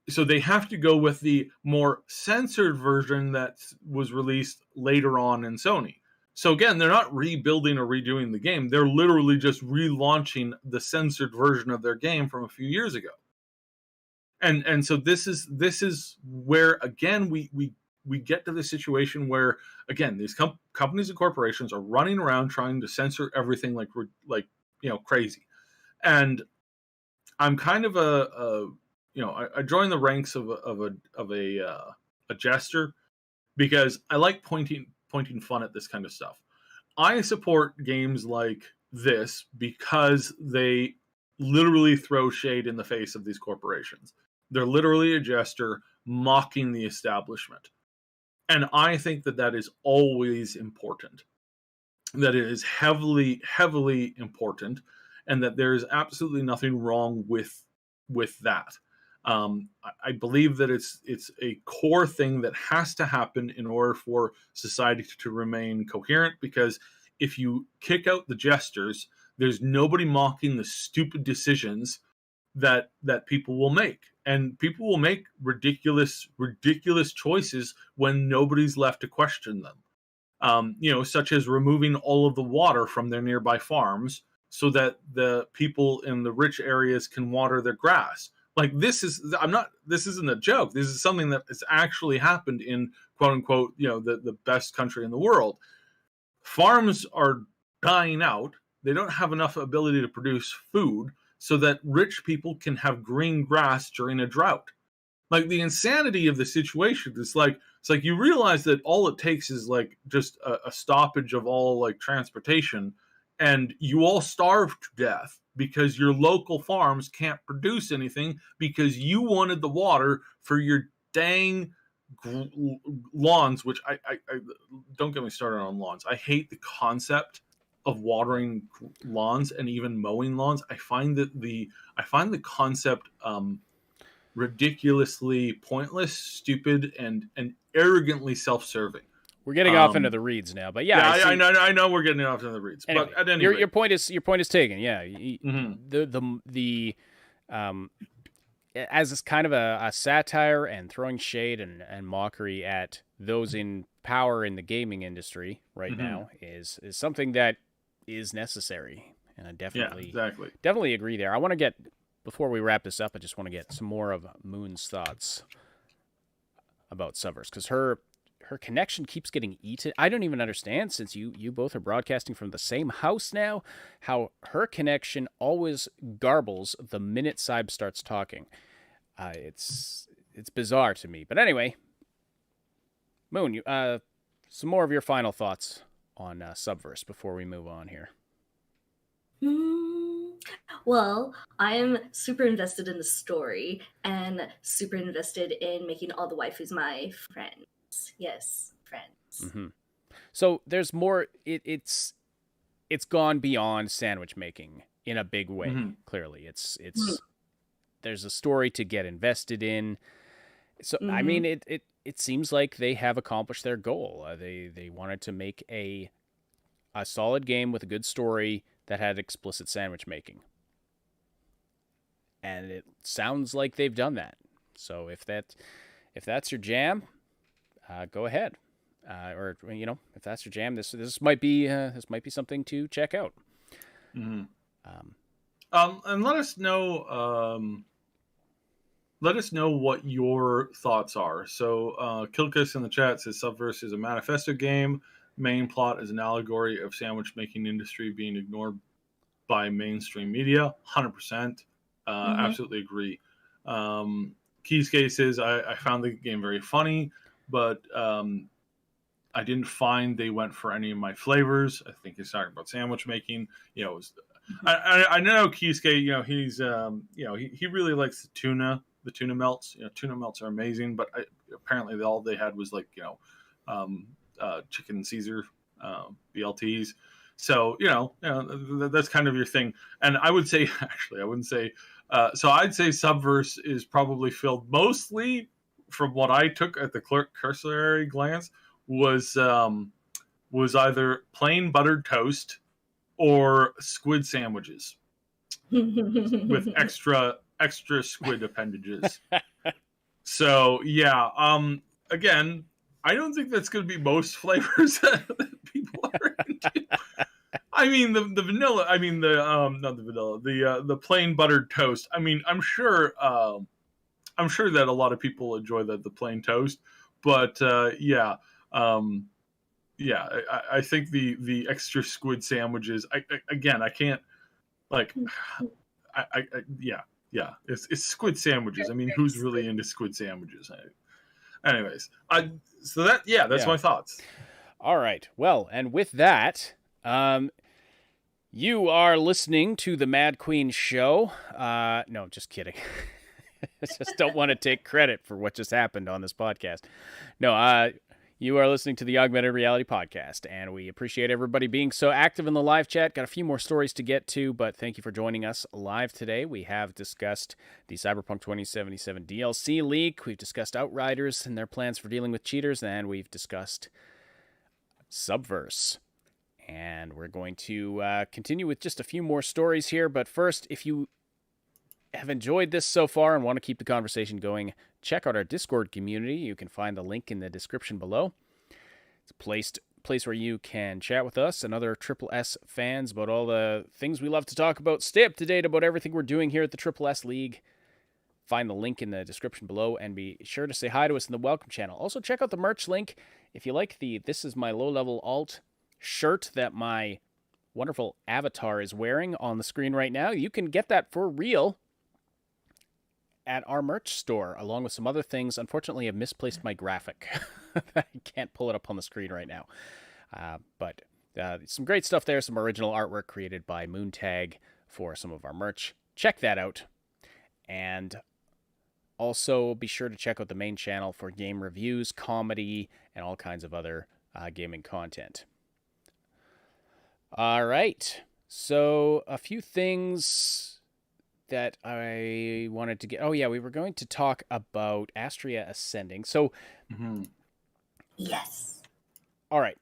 So they have to go with the more censored version that was released later on in Sony. So again, they're not rebuilding or redoing the game. They're literally just relaunching the censored version of their game from a few years ago. And so this is where, again, we get to the situation where, again, these companies and corporations are running around trying to censor everything like crazy. And I'm kind of I joined the ranks of a jester, because I like pointing fun at this kind of stuff. I support games like this because they literally throw shade in the face of these corporations. They're literally a jester mocking the establishment. And I think that is always important. That it is heavily, heavily important, and that there is absolutely nothing wrong with that. I believe that it's a core thing that has to happen in order for society to remain coherent, because if you kick out the jesters, there's nobody mocking the stupid decisions that people will make. And people will make ridiculous choices when nobody's left to question them. Such as removing all of the water from their nearby farms so that the people in the rich areas can water their grass. Like, this isn't a joke. This is something that has actually happened in, quote unquote, the best country in the world. Farms are dying out. They don't have enough ability to produce food so that rich people can have green grass during a drought. Like, the insanity of the situation is like, it's like you realize that all it takes is like just a stoppage of all like transportation, and you all starve to death because your local farms can't produce anything because you wanted the water for your dang lawns, which I don't get me started on lawns. I hate the concept of watering lawns and even mowing lawns. I find the concept ridiculously pointless, stupid, and arrogantly self-serving. We're getting off into the reads now, but yeah, I know we're getting off into the reads. Anyway, but at any rate, your point is taken. Yeah, the as it's kind of a satire and throwing shade and mockery at those in power in the gaming industry right now is something that is necessary, and I definitely agree there. I want to get, before we wrap this up, I just want to get some more of Moon's thoughts about Subverse, because her connection keeps getting eaten. I don't even understand, since you both are broadcasting from the same house now, how her connection always garbles the minute Cyb starts talking. It's bizarre to me. But anyway, Moon, some more of your final thoughts on Subverse before we move on here. Well, I am super invested in the story and super invested in making all the waifus my friends. Yes, friends. Mm-hmm. So there's more. It's gone beyond sandwich making in a big way. Clearly, it's there's a story to get invested in. So I mean, it seems like they have accomplished their goal. They wanted to make a solid game with a good story that had explicit sandwich making, and it sounds like they've done that. So if that's your jam, go ahead. Or if that's your jam, this might be something to check out. And let us know. Let us know what your thoughts are. So Kilkus in the chat says Subverse is a manifesto game. Main plot is an allegory of sandwich making industry being ignored by mainstream media. 100%. Absolutely agree. Keys says I found the game very funny, but I didn't find they went for any of my flavors. I think he's talking about sandwich making. I know Keys. He's he really likes the tuna. The tuna melts. Tuna melts are amazing, but apparently all they had was like chicken Caesar BLTs. So that's kind of your thing. And I would say, actually, I wouldn't say. So I'd say Subverse is probably filled mostly, from what I took at the cursory glance, was either plain buttered toast or squid sandwiches with extra squid appendages. So yeah, again, I don't think that's going to be most flavors that people are into. I mean the vanilla. I mean not the vanilla. The plain buttered toast. I mean I'm sure that a lot of people enjoy the plain toast, but I think the extra squid sandwiches. I can't like. It's squid sandwiches. I mean, who's really into squid sandwiches? Anyways, that's my thoughts. All right. Well, and with that, you are listening to the Mad Queen Show. No, just kidding. I just don't want to take credit for what just happened on this podcast. No, you are listening to the Augmented Reality Podcast, and we appreciate everybody being so active in the live chat. Got a few more stories to get to, but thank you for joining us live today. We have discussed the Cyberpunk 2077 DLC leak. We've discussed Outriders and their plans for dealing with cheaters, and we've discussed Subverse. And we're going to continue with just a few more stories here, but first, if you have enjoyed this so far and want to keep the conversation going, check out our Discord community. You can find the link in the description below. It's a place where you can chat with us and other Triple S fans about all the things we love to talk about. Stay up to date about everything we're doing here at the Triple S League. Find the link in the description below, and be sure to say hi to us in the welcome channel. Also, check out the merch link. If you like the This Is My Low-Level Alt shirt that my wonderful avatar is wearing on the screen right now, you can get that for real at our merch store, along with some other things. Unfortunately, I've misplaced my graphic. I can't pull it up on the screen right now. But some great stuff there. Some original artwork created by Moontag for some of our merch. Check that out. And also be sure to check out the main channel for game reviews, comedy, and all kinds of other gaming content. All right. So a few things that I wanted to get. Oh yeah, we were going to talk about Astria Ascending. So yes, All right.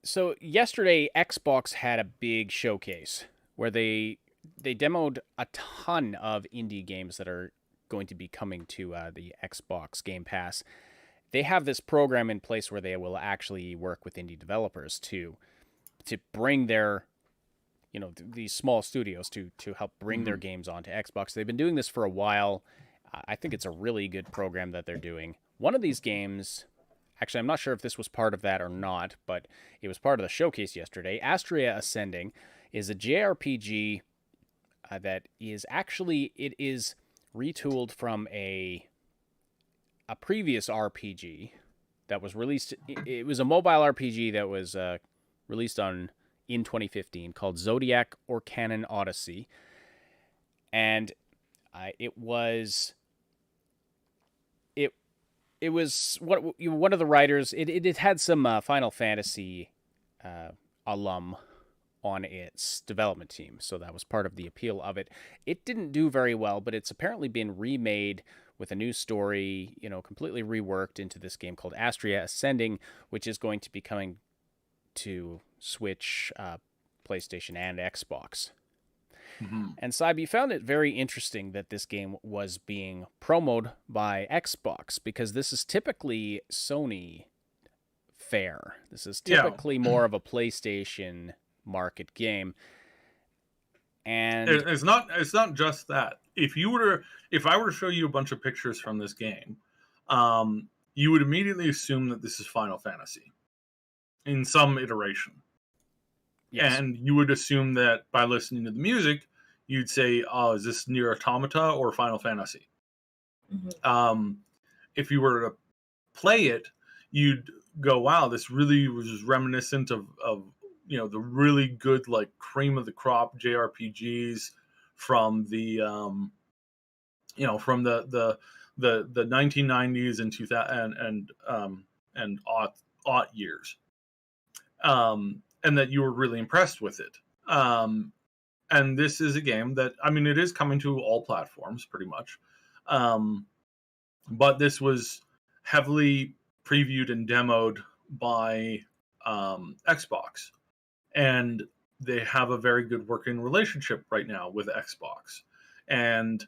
So yesterday, Xbox had a big showcase where they demoed a ton of indie games that are going to be coming to the Xbox Game Pass. They have this program in place where they will actually work with indie developers to bring their, these small studios to help bring their games onto Xbox. They've been doing this for a while. I think it's a really good program that they're doing. One of these games, actually, I'm not sure if this was part of that or not, but it was part of the showcase yesterday. Astria Ascending is a JRPG that is actually, it is retooled from a previous RPG that was released. It was a mobile RPG that was released in 2015 called Zodiac or Canon Odyssey. And it was one of the writers. It had some Final Fantasy alum on its development team, so that was part of the appeal of it. It didn't do very well, but it's apparently been remade with a new story, completely reworked into this game called Astria Ascending, which is going to be coming to Switch, PlayStation, and Xbox. And Saib, found it very interesting that this game was being promoted by Xbox, because this is typically Sony fare. This is typically more of a PlayStation market game. And it's not just that. If I were to show you a bunch of pictures from this game, you would immediately assume that this is Final Fantasy in some iteration. Yes. And you would assume that by listening to the music, you'd say, "Oh, is this Nier Automata or Final Fantasy?" If you were to play it, you'd go, "Wow, this really was reminiscent of the really good, like, cream of the crop JRPGs from the from the 1990s and 2000 and aught years." And that you were really impressed with it. And this is a game that, it is coming to all platforms pretty much. But this was heavily previewed and demoed by Xbox. And they have a very good working relationship right now with Xbox. And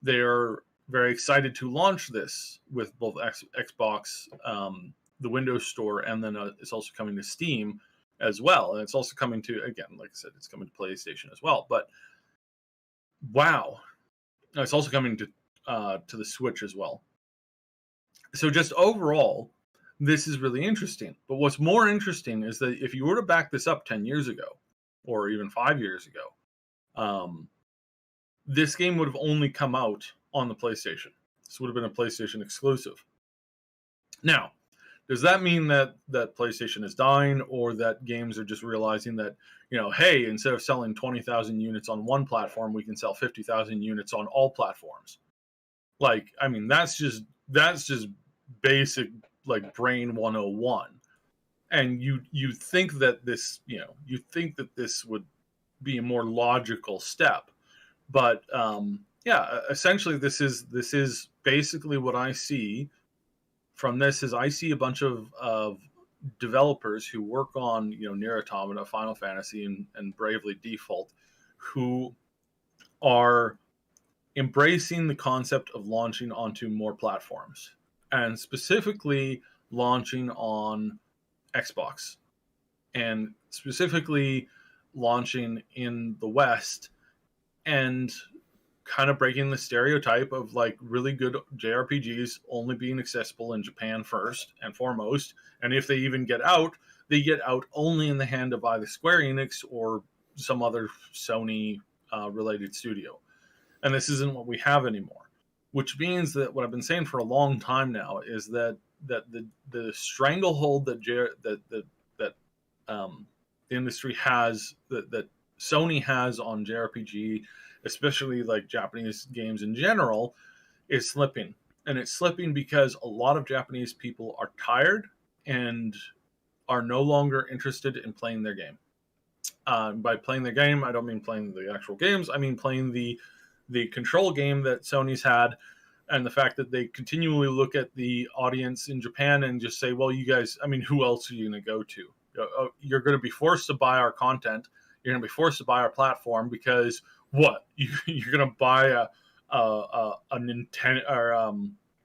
they're very excited to launch this with both Xbox, the Windows Store, and then it's also coming to Steam as well. And it's also coming to, again, like I said, it's coming to PlayStation as well. But wow, it's also coming to the Switch as well. So just overall, this is really interesting. But what's more interesting is that if you were to back this up 10 years ago, or even 5 years ago, this game would have only come out on the PlayStation. This would have been a PlayStation exclusive. Now, does that mean that PlayStation is dying, or that games are just realizing that, hey, instead of selling 20,000 units on one platform, we can sell 50,000 units on all platforms? Like, that's just basic, like, brain 101. And you think that this, this would be a more logical step. But essentially this is basically what I see from this. Is I see a bunch of developers who work on, Nier Automata, Final Fantasy, and Bravely Default, who are embracing the concept of launching onto more platforms, and specifically launching on Xbox, and specifically launching in the West, and kind of breaking the stereotype of, like, really good JRPGs only being accessible in Japan first and foremost. And if they even get out, they get out only in the hand of either Square Enix or some other Sony related studio. And this isn't what we have anymore, which means that what I've been saying for a long time now is that the stranglehold that the industry has, that Sony has on JRPG, especially like Japanese games in general, is slipping. And it's slipping because a lot of Japanese people are tired and are no longer interested in playing their game. By playing their game, I don't mean playing the actual games. I mean playing the control game that Sony's had, and the fact that they continually look at the audience in Japan and just say, well, you guys, who else are you going to go to? You're going to be forced to buy our content. You're going to be forced to buy our platform because what? You're going to buy a Nintendo, or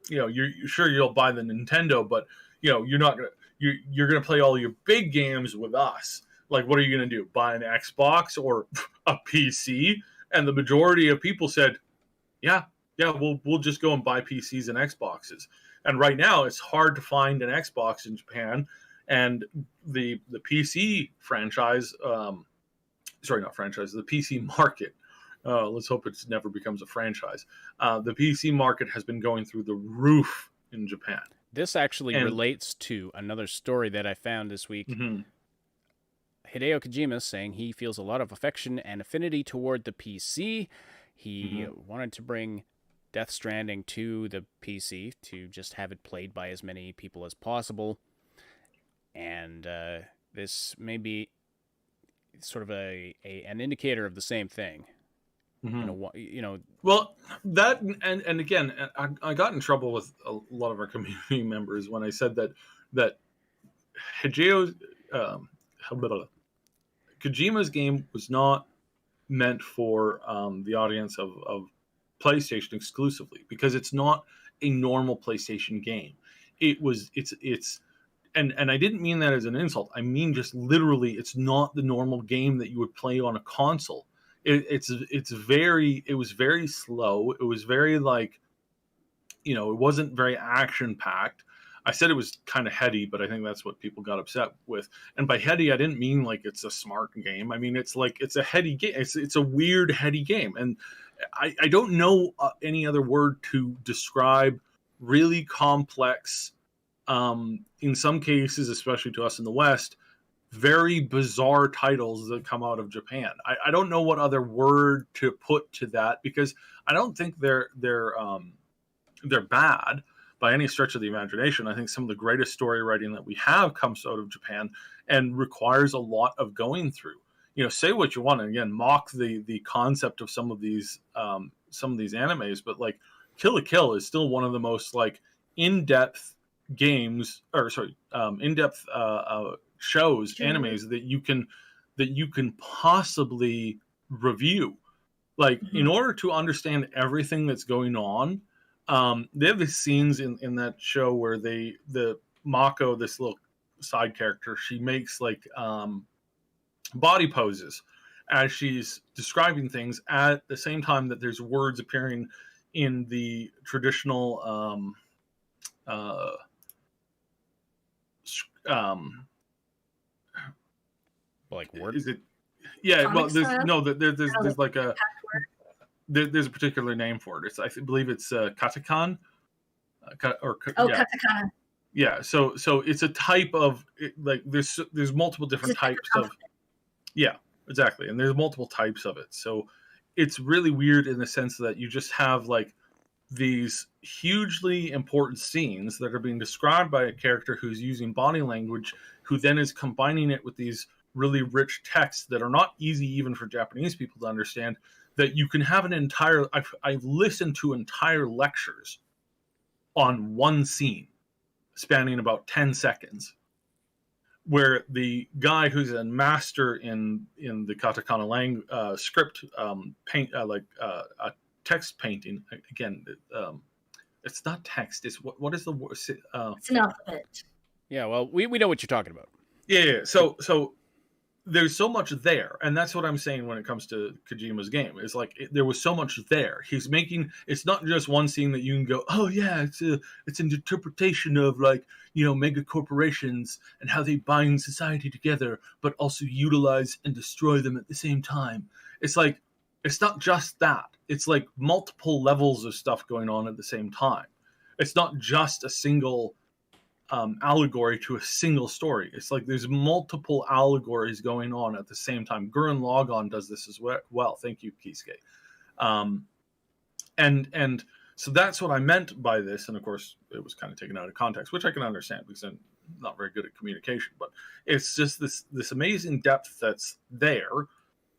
you're sure you'll buy the Nintendo, but you're not going to. You're going to play all your big games with us. Like, what are you going to do? Buy an Xbox or a PC? And the majority of people said, yeah, we'll just go and buy PCs and Xboxes. And right now, it's hard to find an Xbox in Japan, and the PC franchise, not franchise, the PC market. Let's hope it never becomes a franchise. The PC market has been going through the roof in Japan. This actually relates to another story that I found this week. Mm-hmm. Hideo Kojima saying he feels a lot of affection and affinity toward the PC. He wanted to bring Death Stranding to the PC to just have it played by as many people as possible. And this may be sort of an indicator of the same thing. Well, that and again, I got in trouble with a lot of our community members when I said that Kojima's game was not meant for the audience of PlayStation exclusively, because it's not a normal PlayStation game. And I didn't mean that as an insult. I mean just literally, it's not the normal game that you would play on a console. It was very slow. It was very it wasn't very action packed. I said it was kind of heady, but I think that's what people got upset with. And by heady, I didn't mean like it's a smart game. I mean, it's a heady game. It's a weird heady game. And I don't know any other word to describe really complex, in some cases, especially to us in the West, very bizarre titles that come out of Japan. I don't know what other word to put to that, because I don't think they're bad by any stretch of the imagination. I think some of the greatest story writing that we have comes out of Japan and requires a lot of going through. Say what you want, and again, mock the concept of some of these animes, but like Kill la Kill is still one of the most in-depth games, in-depth shows, animes that you can possibly review. Like, in order to understand everything that's going on, they have these scenes in that show where the Mako, this little side character, she makes body poses as she's describing things at the same time that there's words appearing in the traditional like word? Is it? Yeah. Well, there's like there's a particular name for it. I believe it's katakana. Katakana. Yeah. So it's a type of there's multiple different types of. Yeah, exactly. And there's multiple types of it. So it's really weird in the sense that you just have these hugely important scenes that are being described by a character who's using body language, who then is combining it with these really rich texts that are not easy even for Japanese people to understand, that you can have an entire... I've listened to entire lectures on one scene spanning about 10 seconds, where the guy who's a master in the katakana script paint, text painting, again, it's not text. It's what is the word? It's an alphabet. Yeah, well, we know what you're talking about. Yeah. So there's so much there, and that's what I'm saying when it comes to Kojima's game. It's there was so much there. He's making, it's not just one scene that you can go, oh yeah, it's an interpretation of mega corporations and how they bind society together, but also utilize and destroy them at the same time. It's not just that. It's multiple levels of stuff going on at the same time. It's not just a single allegory to a single story. It's there's multiple allegories going on at the same time. Gurren Lagann does this as well. Thank you, Kisuke. And so that's what I meant by this. And of course, it was kind of taken out of context, which I can understand because I'm not very good at communication. But it's just this amazing depth that's there.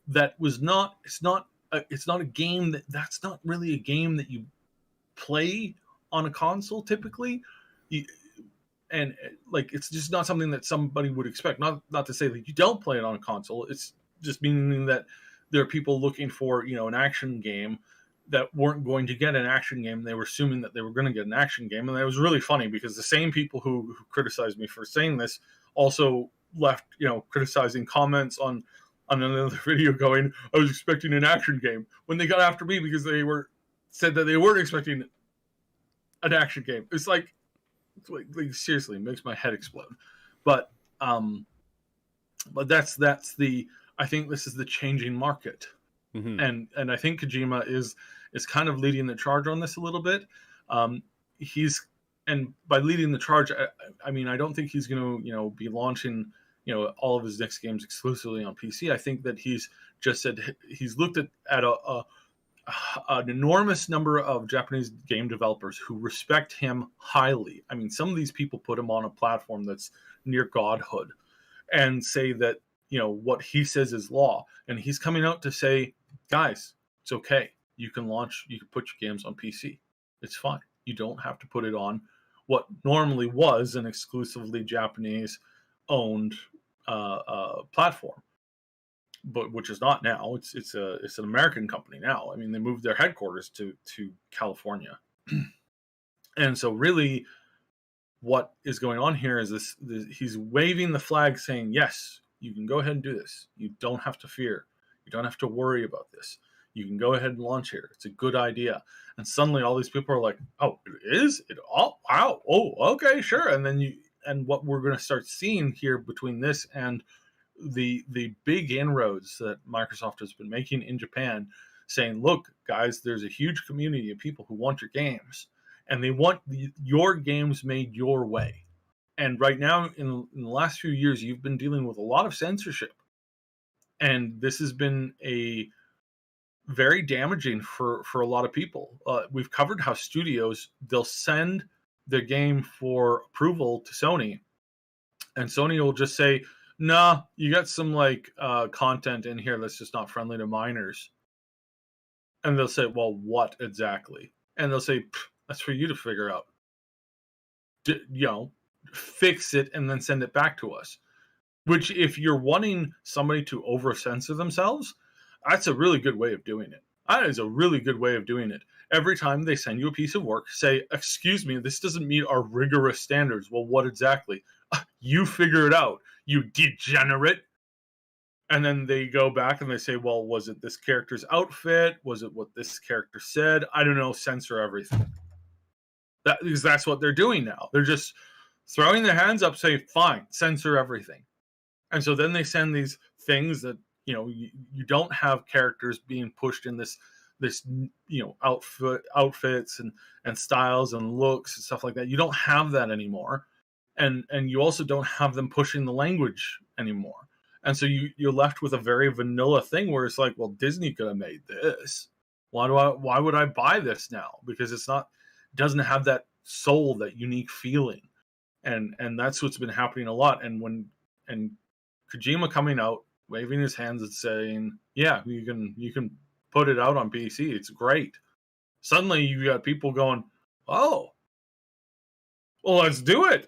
That was not. It's not a game that's not really a game that you play on a console typically. and like it's just not something that somebody would expect. Not to say that you don't play it on a console. It's just meaning that there are people looking for, you know, an action game that weren't going to get an action game. They were assuming that they were going to get an action game, and it was really funny because the same people who criticized me for saying this also left, you know, criticizing comments on another video going, I was expecting an action game, when they got after me because they said that they weren't expecting an action game. It's like seriously, it makes my head explode. But that's the, I think this is the changing market. Mm-hmm. And I think Kojima is kind of leading the charge on this a little bit. And by leading the charge, I mean, I don't think he's going to, you know, be launching, you know, all of his next games exclusively on PC. I think that he's just said he's looked at an enormous number of Japanese game developers who respect him highly. I mean, some of these people put him on a platform that's near godhood and say that, you know, what he says is law. And he's coming out to say, guys, it's okay. You can put your games on PC. It's fine. You don't have to put it on what normally was an exclusively Japanese owned platform, but which is not now. It's an American company now. I mean, they moved their headquarters to California. And so really what is going on here is this he's waving the flag saying, yes, you can go ahead and do this. You don't have to fear. You don't have to worry about this. You can go ahead and launch here. It's a good idea. And suddenly all these people are like, oh, it is? Oh, wow. Oh, okay, sure. And then what we're going to start seeing here between this and the big inroads that Microsoft has been making in Japan, saying, look, guys, there's a huge community of people who want your games, and they want your games made your way. And right now, in the last few years, you've been dealing with a lot of censorship. And this has been very damaging for a lot of people. We've covered how studios, they'll send their game for approval to Sony, and Sony will just say, nah, you got some content in here that's just not friendly to minors. And they'll say, well, what exactly? And they'll say, that's for you to figure out. Fix it and then send it back to us. Which, if you're wanting somebody to over-censor themselves, that's a really good way of doing it. That is a really good way of doing it. Every time they send you a piece of work, say, excuse me, this doesn't meet our rigorous standards. Well, what exactly? You figure it out, you degenerate. And then they go back and they say, well, was it this character's outfit? Was it what this character said? I don't know, censor everything. Because that's what they're doing now. They're just throwing their hands up, saying, fine, censor everything. And so then they send these things that, you don't have characters being pushed in this outfits and styles and looks and stuff like that. You don't have that anymore. And you also don't have them pushing the language anymore. And so you're left with a very vanilla thing where it's like, well, Disney could have made this. Why would I buy this now? Because it doesn't have that soul, that unique feeling. And that's what's been happening a lot. And Kojima coming out, waving his hands and saying, yeah, you can put it out on PC. It's great. Suddenly you got people going, oh, well, let's do it.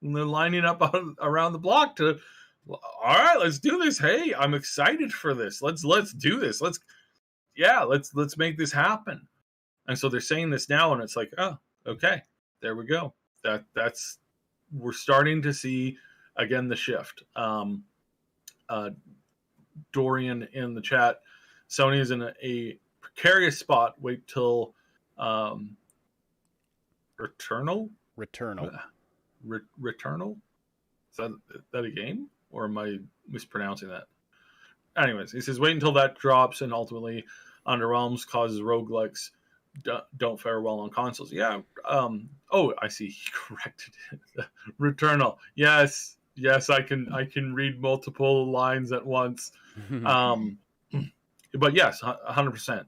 And they're lining up around the block to, all right, let's do this. Hey, I'm excited for this. Let's do this. Let's make this happen. And so they're saying this now, and it's like, oh, okay, there we go. We're starting to see again the shift. Dorian in the chat, Sony is in a precarious spot. Wait till Returnal. Returnal? Is that a game? Or am I mispronouncing that? Anyways, he says, wait until that drops and ultimately underwhelms, causes roguelikes don't fare well on consoles. Yeah. I see. He corrected it. Returnal. Yes, I can read multiple lines at once. But yes, 100%.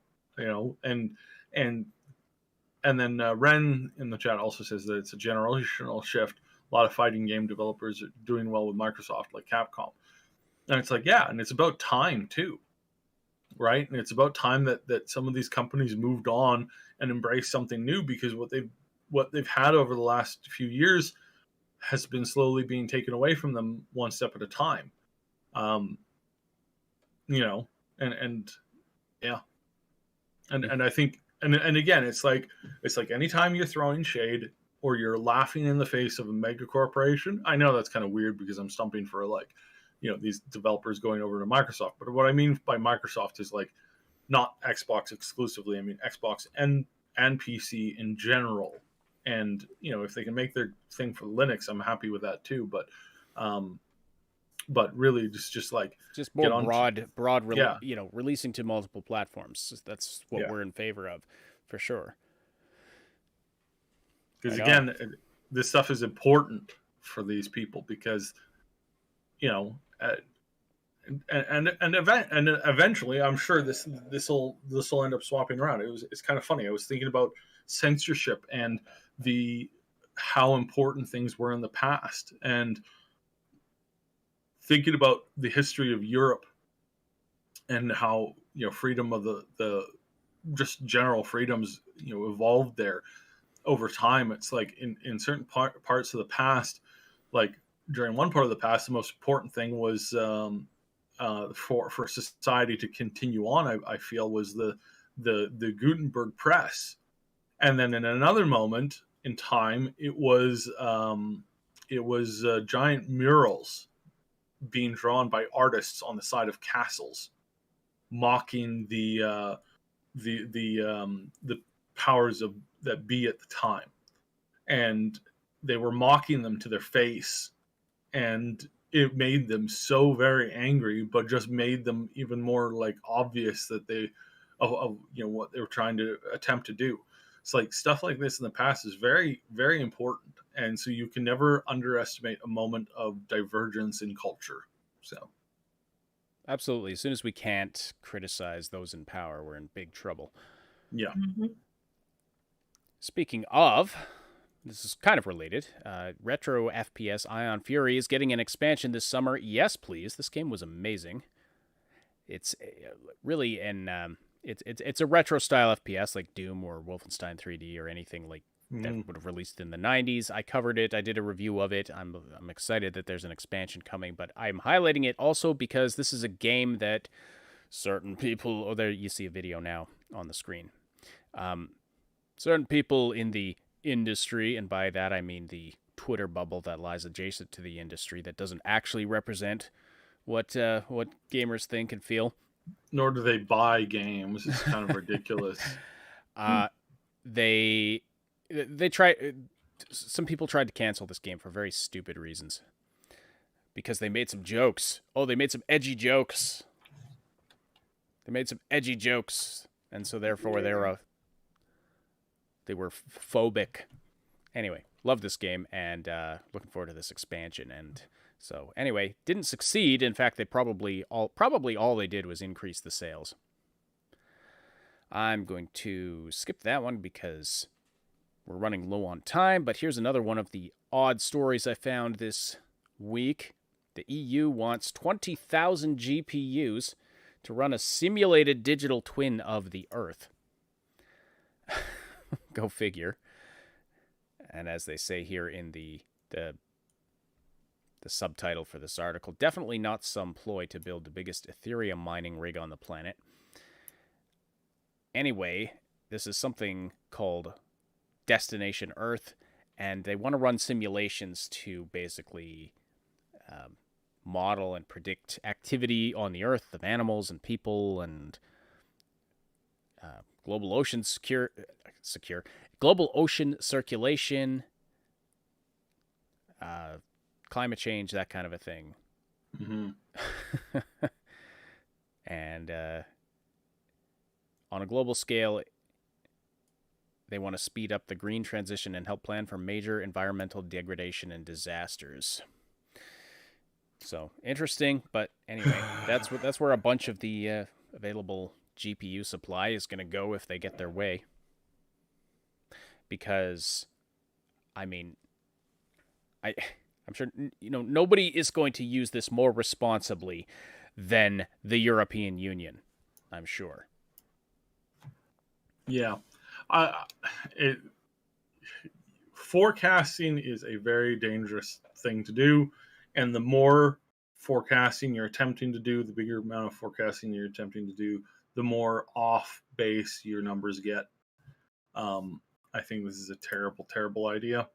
And then Ren in the chat also says that it's a generational shift. A lot of fighting game developers are doing well with Microsoft, like Capcom. And it's like, yeah, and it's about time too, right? And it's about time that some of these companies moved on and embraced something new, because what they've what they've had over the last few years has been slowly being taken away from them one step at a time. You know, and yeah, and I think, and again, it's like anytime you're throwing shade or you're laughing in the face of a mega corporation. I know that's kind of weird because I'm stumping for like, you know, these developers going over to Microsoft. But what I mean by Microsoft is like not Xbox exclusively. I mean Xbox and PC in general. And you know, if they can make their thing for Linux, I'm happy with that too. But really, just more broad, you know, releasing to multiple platforms. That's what we're in favor of, for sure. Because again, this stuff is important for these people because, you know, and eventually, I'm sure this will end up swapping around. It's kind of funny. I was thinking about censorship and how important things were in the past, and thinking about the history of Europe and how, you know, freedom of the just general freedoms, you know, evolved there over time. It's like in certain parts of the past, like during one part of the past, the most important thing was for society to continue on. I feel was the Gutenberg press, and then in another moment in time, it was giant murals being drawn by artists on the side of castles, mocking the powers of that be at the time, and they were mocking them to their face, and it made them so very angry, but just made them even more like obvious that of you know what they were trying to attempt to do. It's like stuff like this in the past is very, very important, and so you can never underestimate a moment of divergence in culture. So absolutely, as soon as we can't criticize those in power, we're in big trouble. Yeah. Mm-hmm. Speaking of, this is kind of related. Retro FPS Ion Fury is getting an expansion this summer. Yes, please. This game was amazing. It's really it's a retro style FPS like Doom or Wolfenstein 3D or anything like that would have released in the 90s. I covered it. I did a review of it. I'm excited that there's an expansion coming, but I'm highlighting it also because this is a game that certain people, oh, there you see a video now on the screen. Certain people in the industry, and by that I mean the Twitter bubble that lies adjacent to the industry that doesn't actually represent what gamers think and feel. Nor do they buy games. It's kind of ridiculous. They try. Some people tried to cancel this game for very stupid reasons because they made some jokes. Oh, they made some edgy jokes. And so therefore they were phobic. Anyway, love this game and looking forward to this expansion. And so anyway, didn't succeed. In fact, they probably all they did was increase the sales. I'm going to skip that one because we're running low on time, but here's another one of the odd stories I found this week. The EU wants 20,000 GPUs to run a simulated digital twin of the Earth. Go figure. And as they say here in the subtitle for this article, definitely not some ploy to build the biggest Ethereum mining rig on the planet. Anyway, this is something called Destination Earth, and they want to run simulations to basically model and predict activity on the Earth of animals and people and global ocean global ocean circulation, climate change, that kind of a thing. Mm-hmm. And on a global scale, they want to speed up the green transition and help plan for major environmental degradation and disasters. So interesting, but anyway, that's where a bunch of the available GPU supply is going to go if they get their way. Because, I mean, I'm sure nobody is going to use this more responsibly than the European Union. I'm sure. Yeah, forecasting is a very dangerous thing to do, and the more forecasting you're attempting to do, the bigger amount of forecasting you're attempting to do, the more off base your numbers get. I think this is a terrible, terrible idea.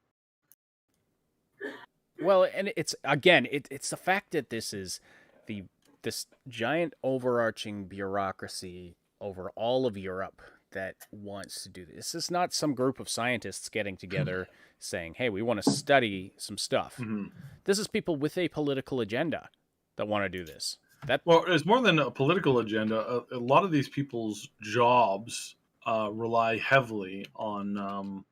Well, and it's again, it's the fact that this is this giant overarching bureaucracy over all of Europe that wants to do this. This is not some group of scientists getting together saying, "Hey, we want to study some stuff." Mm-hmm. This is people with a political agenda that want to do this. Well, it's more than a political agenda. A lot of these people's jobs rely heavily on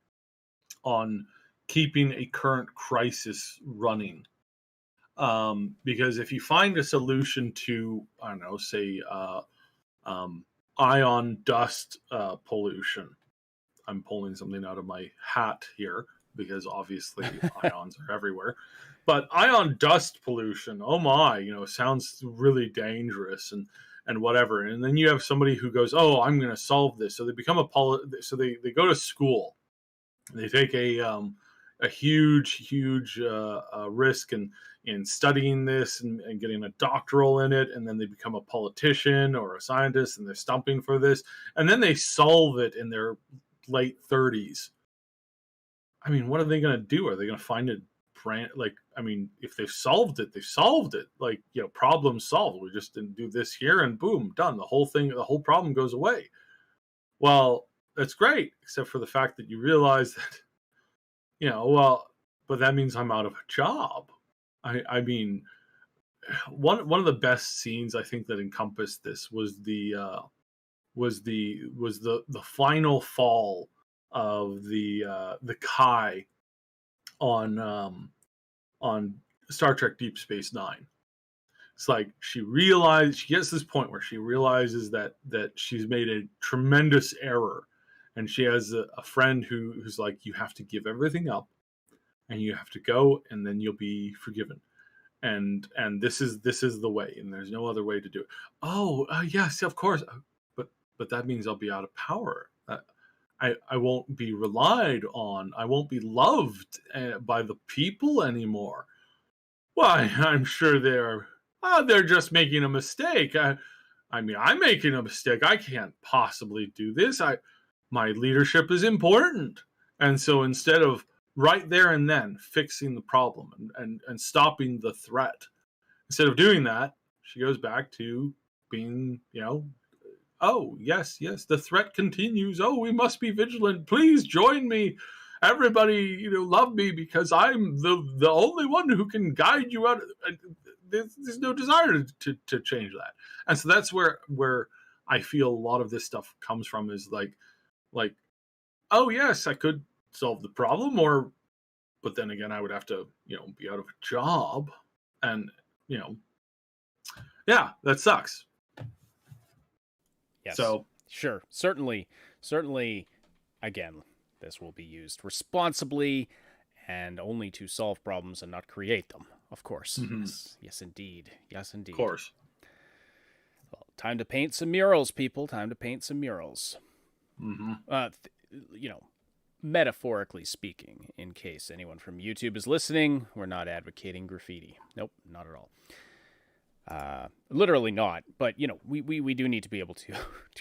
keeping a current crisis running. Because if you find a solution to, I don't know, say ion dust pollution, I'm pulling something out of my hat here because obviously ions are everywhere. But ion dust pollution, oh my, sounds really dangerous and whatever. And then you have somebody who goes, oh, I'm going to solve this. So they become so they go to school. They take a huge risk in studying this and getting a doctoral in it. And then they become a politician or a scientist and they're stumping for this. And then they solve it in their late 30s. I mean, what are they going to do? Are they going to find a brand? If they've solved it, they've solved it. Problem solved. We just didn't do this here and boom, done. The whole problem goes away. Well, that's great, except for the fact that you realize that, but that means I'm out of a job. I mean, one of the best scenes I think that encompassed this was the final fall of the Kai on Star Trek Deep Space Nine. It's like she gets this point where she realizes that she's made a tremendous error, and she has a friend who's like, you have to give everything up and you have to go and then you'll be forgiven. And this is the way, and there's no other way to do it. Oh, yes, of course. But that means I'll be out of power. I won't be relied on. I won't be loved by the people anymore. Why, I'm sure they're just making a mistake. I mean, I'm making a mistake. I can't possibly do this. My leadership is important. And so instead of right there and then fixing the problem and stopping the threat, instead of doing that, she goes back to being, oh, yes, the threat continues. Oh, we must be vigilant. Please join me. Everybody, love me because I'm the only one who can guide you out. There's no desire to change that. And so that's where I feel a lot of this stuff comes from, is like, oh, yes, I could solve the problem, but then again, I would have to, be out of a job. And, yeah, that sucks. Yes. So sure, certainly, again, this will be used responsibly and only to solve problems and not create them, of course. Mm-hmm. Yes, indeed. Of course. Well, time to paint some murals, people. Time to paint some murals. Mm-hmm. Metaphorically speaking, in case anyone from YouTube is listening, we're not advocating graffiti. Nope, not at all. Literally not, but we do need to be able to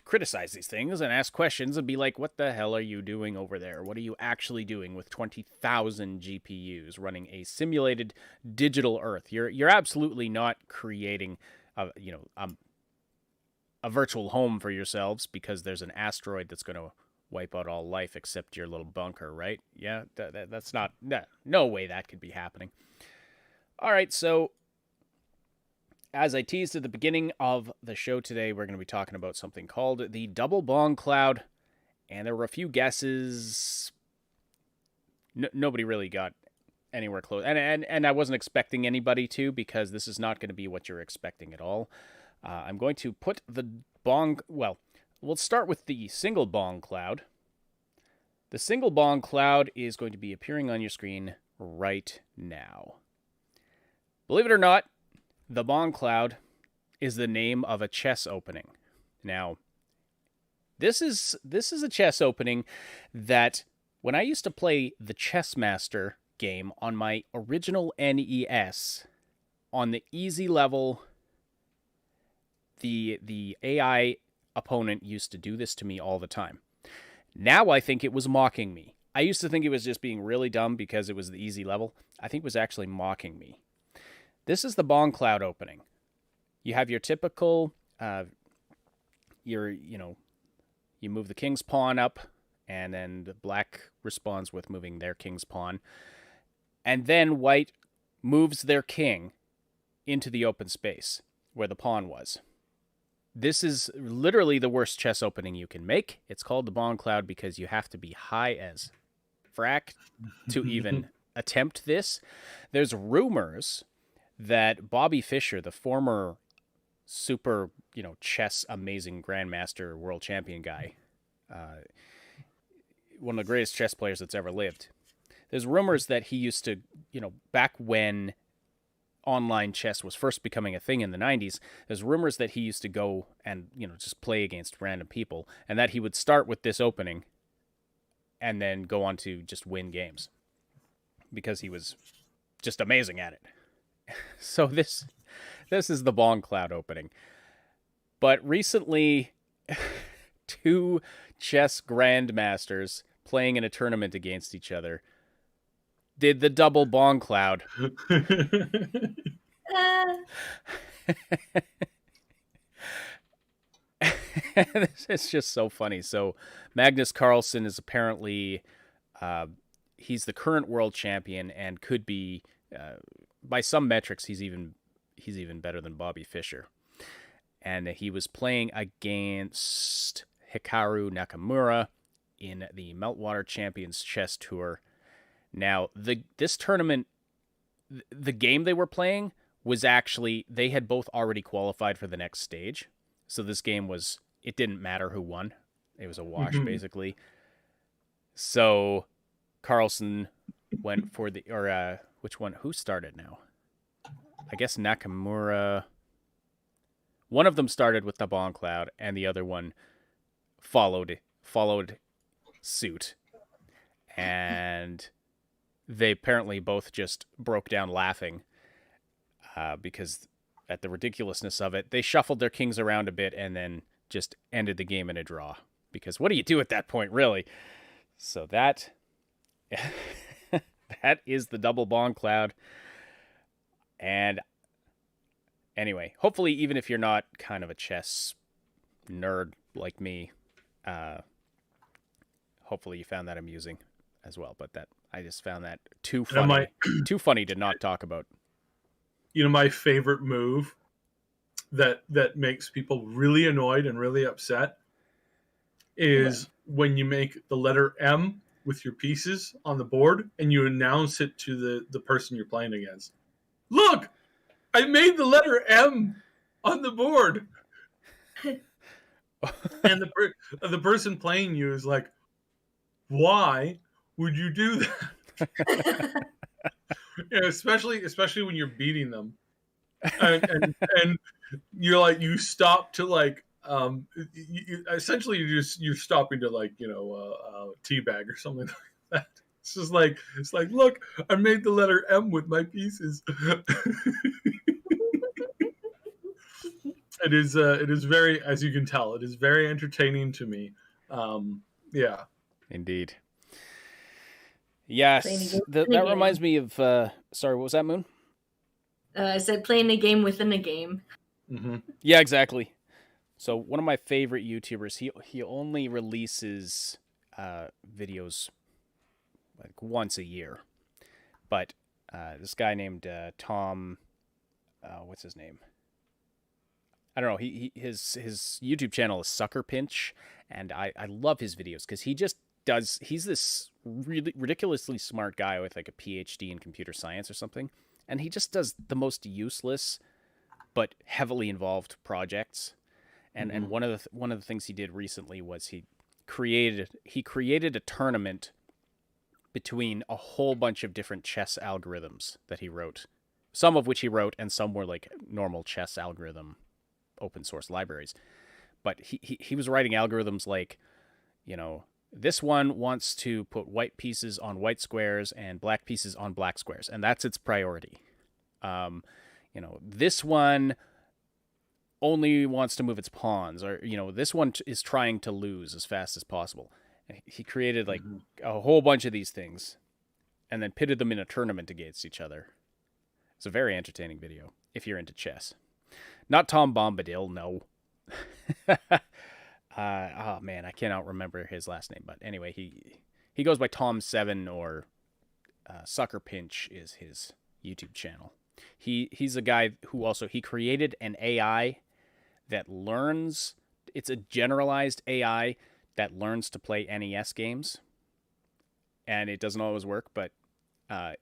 criticize these things and ask questions and be like, what the hell are you doing over there? What are you actually doing with 20,000 GPUs running a simulated digital Earth? You're absolutely not creating a virtual home for yourselves because there's an asteroid that's going to wipe out all life except your little bunker, right? Yeah, that's not, no way that could be happening. All right, so as I teased at the beginning of the show today, we're going to be talking about something called the Double Bongcloud, and there were a few guesses. Nobody really got anywhere close, and I wasn't expecting anybody to, because this is not going to be what you're expecting at all. I'm going to put the we'll start with the single Bongcloud. The single Bongcloud is going to be appearing on your screen right now. Believe it or not, the Bongcloud is the name of a chess opening. Now, this is a chess opening that When I used to play the Chess Master game on my original NES, on the easy level, the AI opponent used to do this to me all the time. Now I think it was mocking me. I used to think it was just being really dumb because it was the easy level. I think it was actually mocking me. This is the Bongcloud opening. You have your typical, you move the king's pawn up, and then the black responds with moving their king's pawn. And then white moves their king into the open space where the pawn was. This is literally the worst chess opening you can make. It's called the Bongcloud because you have to be high as frack to even attempt this. There's rumors that Bobby Fischer, the former super, chess amazing grandmaster world champion guy, one of the greatest chess players that's ever lived. There's rumors that he used to, back when online chess was first becoming a thing in the 90s, there's rumors that he used to go and, just play against random people, and that he would start with this opening and then go on to just win games because he was just amazing at it. So this is the Bongcloud opening. But recently, 2 chess grandmasters playing in a tournament against each other did the Double Bongcloud. It's just so funny. So Magnus Carlsen is apparently he's the current world champion and could be by some metrics he's even better than Bobby Fischer. And he was playing against Hikaru Nakamura in the Meltwater Champions Chess Tour. Now, this tournament, the game they were playing was actually, they had both already qualified for the next stage. So this game it didn't matter who won. It was a wash, basically. So Carlsen went for which one? Who started now? I guess Nakamura. One of them started with the Bongcloud, and the other one followed suit. And they apparently both just broke down laughing because at the ridiculousness of it. They shuffled their kings around a bit and then just ended the game in a draw. Because what do you do at that point, really? So that is the Double Bongcloud. And anyway, hopefully, even if you're not kind of a chess nerd like me, hopefully you found that amusing as well. But I just found that too funny, too funny to not talk about. My favorite move that makes people really annoyed and really upset is when you make the letter M with your pieces on the board and you announce it to the person you're playing against. Look, I made the letter M on the board. And the person playing you is like, why would you do that? Especially when you're beating them, and you're like, you stop to like, essentially you're stopping to like, teabag or something like that. It's like, look, I made the letter M with my pieces. It is very, as you can tell, it is very entertaining to me. Yeah. Indeed. Yes, that reminds me of. Sorry, what was that, Moon? I said playing a game within a game. Mm-hmm. Yeah, exactly. So one of my favorite YouTubers, he only releases videos like once a year, but this guy named Tom, what's his name? I don't know. His YouTube channel is Sucker Pinch, and I love his videos because he's this really ridiculously smart guy with like a PhD in computer science or something, and he just does the most useless but heavily involved projects. And one of the things he did recently was he created a tournament between a whole bunch of different chess algorithms that he wrote, some of which he wrote, and some were like normal chess algorithm open source libraries. But he was writing algorithms like, This one wants to put white pieces on white squares and black pieces on black squares, and that's its priority. This one only wants to move its pawns, or this one is trying to lose as fast as possible. He created like a whole bunch of these things, and then pitted them in a tournament against each other. It's a very entertaining video if you're into chess. Not Tom Bombadil, no. Oh man, I cannot remember his last name, but anyway, he goes by Tom7, or Sucker Pinch is his YouTube channel. He's a guy who also he created an AI that learns. It's a generalized AI that learns to play NES games, and it doesn't always work, but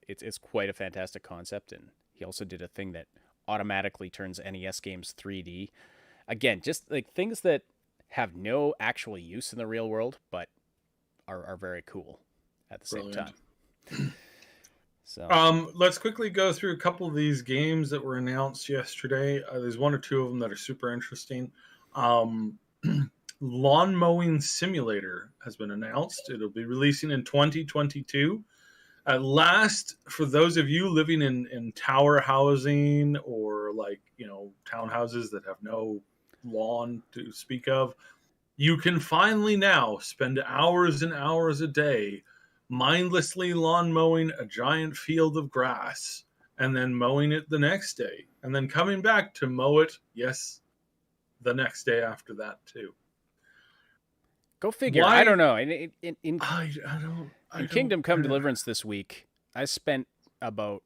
it's quite a fantastic concept. And he also did a thing that automatically turns NES games 3D. Again, just like things that have no actual use in the real world, but are very cool at the same time. So, let's quickly go through a couple of these games that were announced yesterday. There's one or two of them that are super interesting. Lawn Mowing Simulator has been announced. It'll be releasing in 2022. At last, for those of you living in tower housing or townhouses that have no lawn to speak of, you can finally now spend hours and hours a day mindlessly lawn mowing a giant field of grass and then mowing it the next day and then coming back to mow it, yes, the next day after that too. Go figure. I don't know. In I Kingdom Come Deliverance this week, I spent about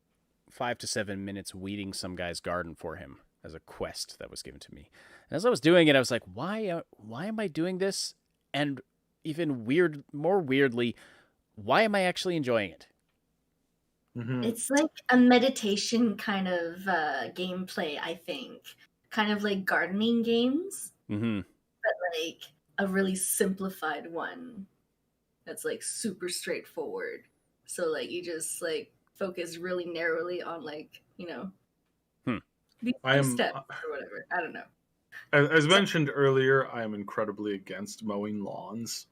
5 to 7 minutes weeding some guy's garden for him as a quest that was given to me. And as I was doing it, I was like, why am I doing this? And even more weirdly, why am I actually enjoying it? Mm-hmm. It's like a meditation kind of gameplay, I think. Kind of like gardening games, Mm-hmm. but like a really simplified one that's like super straightforward. So like you just like focus really narrowly on these steps or whatever. I don't know. As mentioned earlier, I am incredibly against mowing lawns.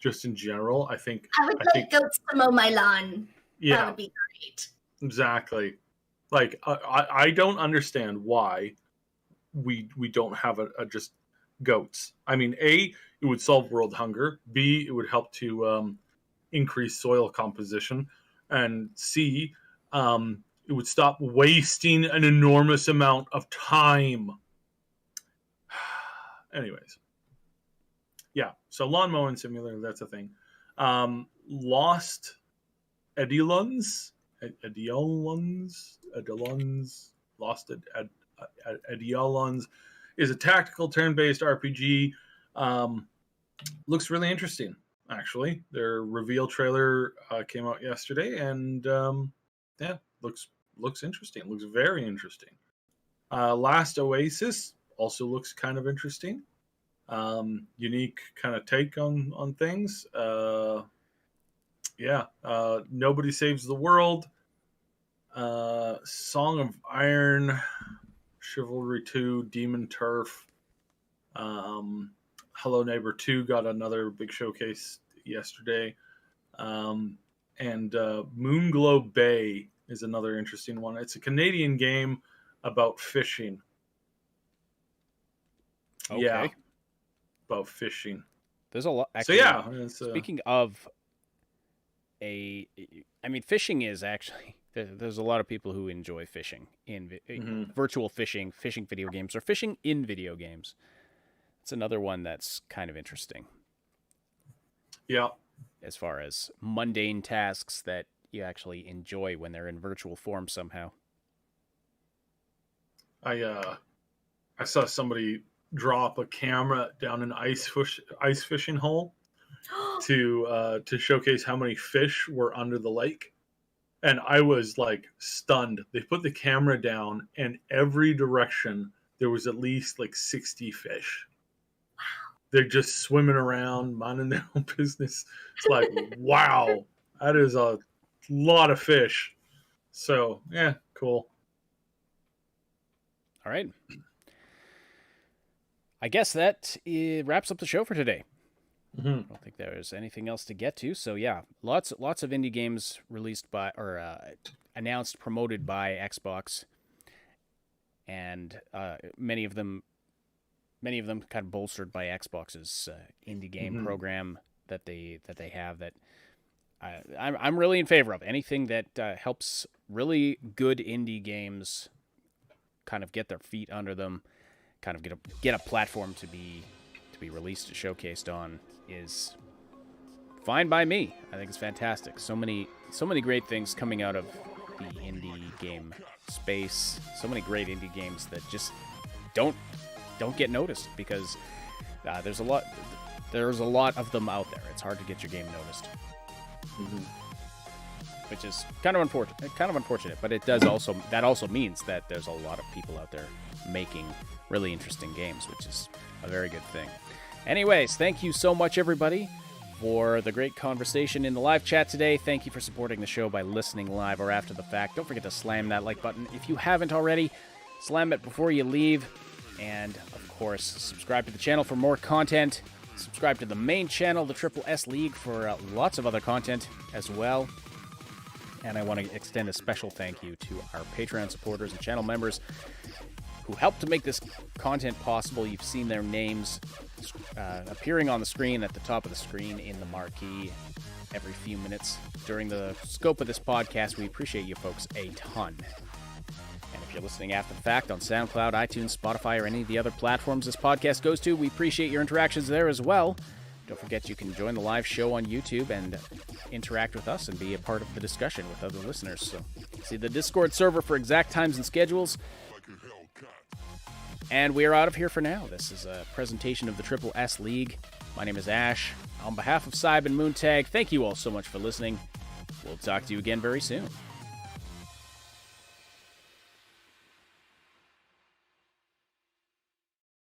Just in general, I think goats to mow my lawn. Yeah, that would be great. Exactly. Like I don't understand why we don't have a just goats. I mean, A, it would solve world hunger. B, it would help to increase soil composition, and C, it would stop wasting an enormous amount of time. Anyways, yeah. So lawn mowing simulator, that's a thing. Lost Eidolons, is a tactical turn-based RPG. Looks really interesting, actually. Their reveal trailer came out yesterday, and looks interesting. Looks very interesting. Last Oasis also looks kind of interesting. Unique kind of take on things. Nobody Saves the World. Song of Iron, Chivalry 2, Demon Turf. Hello Neighbor 2 got another big showcase yesterday. And Moonglow Bay is another interesting one. It's a Canadian game about fishing. Okay. Yeah, about fishing. There's a lot. Actually, so yeah, speaking of fishing is actually there's a lot of people who enjoy fishing in virtual fishing video games, or fishing in video games. It's another one that's kind of interesting. Yeah. As far as mundane tasks that you actually enjoy when they're in virtual form somehow. I saw somebody drop a camera down an ice fishing hole to showcase how many fish were under the lake, and I was like stunned. They put the camera down, and every direction there was at least like 60 fish. Wow! They're just swimming around, minding their own business. It's like, wow, that is a lot of fish. So yeah, cool. All right. I guess that wraps up the show for today. I don't think there's anything else to get to. So yeah, lots of indie games released by or announced, promoted by Xbox, and many of them kind of bolstered by Xbox's indie game program that they have. That I'm really in favor of. Anything that helps really good indie games kind of get their feet under them, kind of get a platform to be released, showcased on, is fine by me. I think it's fantastic. So many great things coming out of the indie game space. So many great indie games that just don't get noticed because there's a lot of them out there. It's hard to get your game noticed, which is kind of unfortunate. But that also means that there's a lot of people out there making really interesting games, which is a very good thing. Anyways, thank you so much, everybody, for the great conversation in the live chat today. Thank you for supporting the show by listening live or after the fact. Don't forget to slam that like button if you haven't already. Slam it before you leave. And, of course, subscribe to the channel for more content. Subscribe to the main channel, the Triple S League, for lots of other content as well. And I want to extend a special thank you to our Patreon supporters and channel members who helped to make this content possible. You've seen their names appearing on the screen, at the top of the screen, in the marquee every few minutes during the scope of this podcast. We appreciate you folks a ton. And if you're listening after the fact on SoundCloud, iTunes, Spotify, or any of the other platforms this podcast goes to, we appreciate your interactions there as well. Don't forget you can join the live show on YouTube and interact with us and be a part of the discussion with other listeners. So see the Discord server for exact times and schedules. And we are out of here for now. This is a presentation of the Triple S League. My name is Ash. On behalf of Cyb and Moontag, thank you all so much for listening. We'll talk to you again very soon.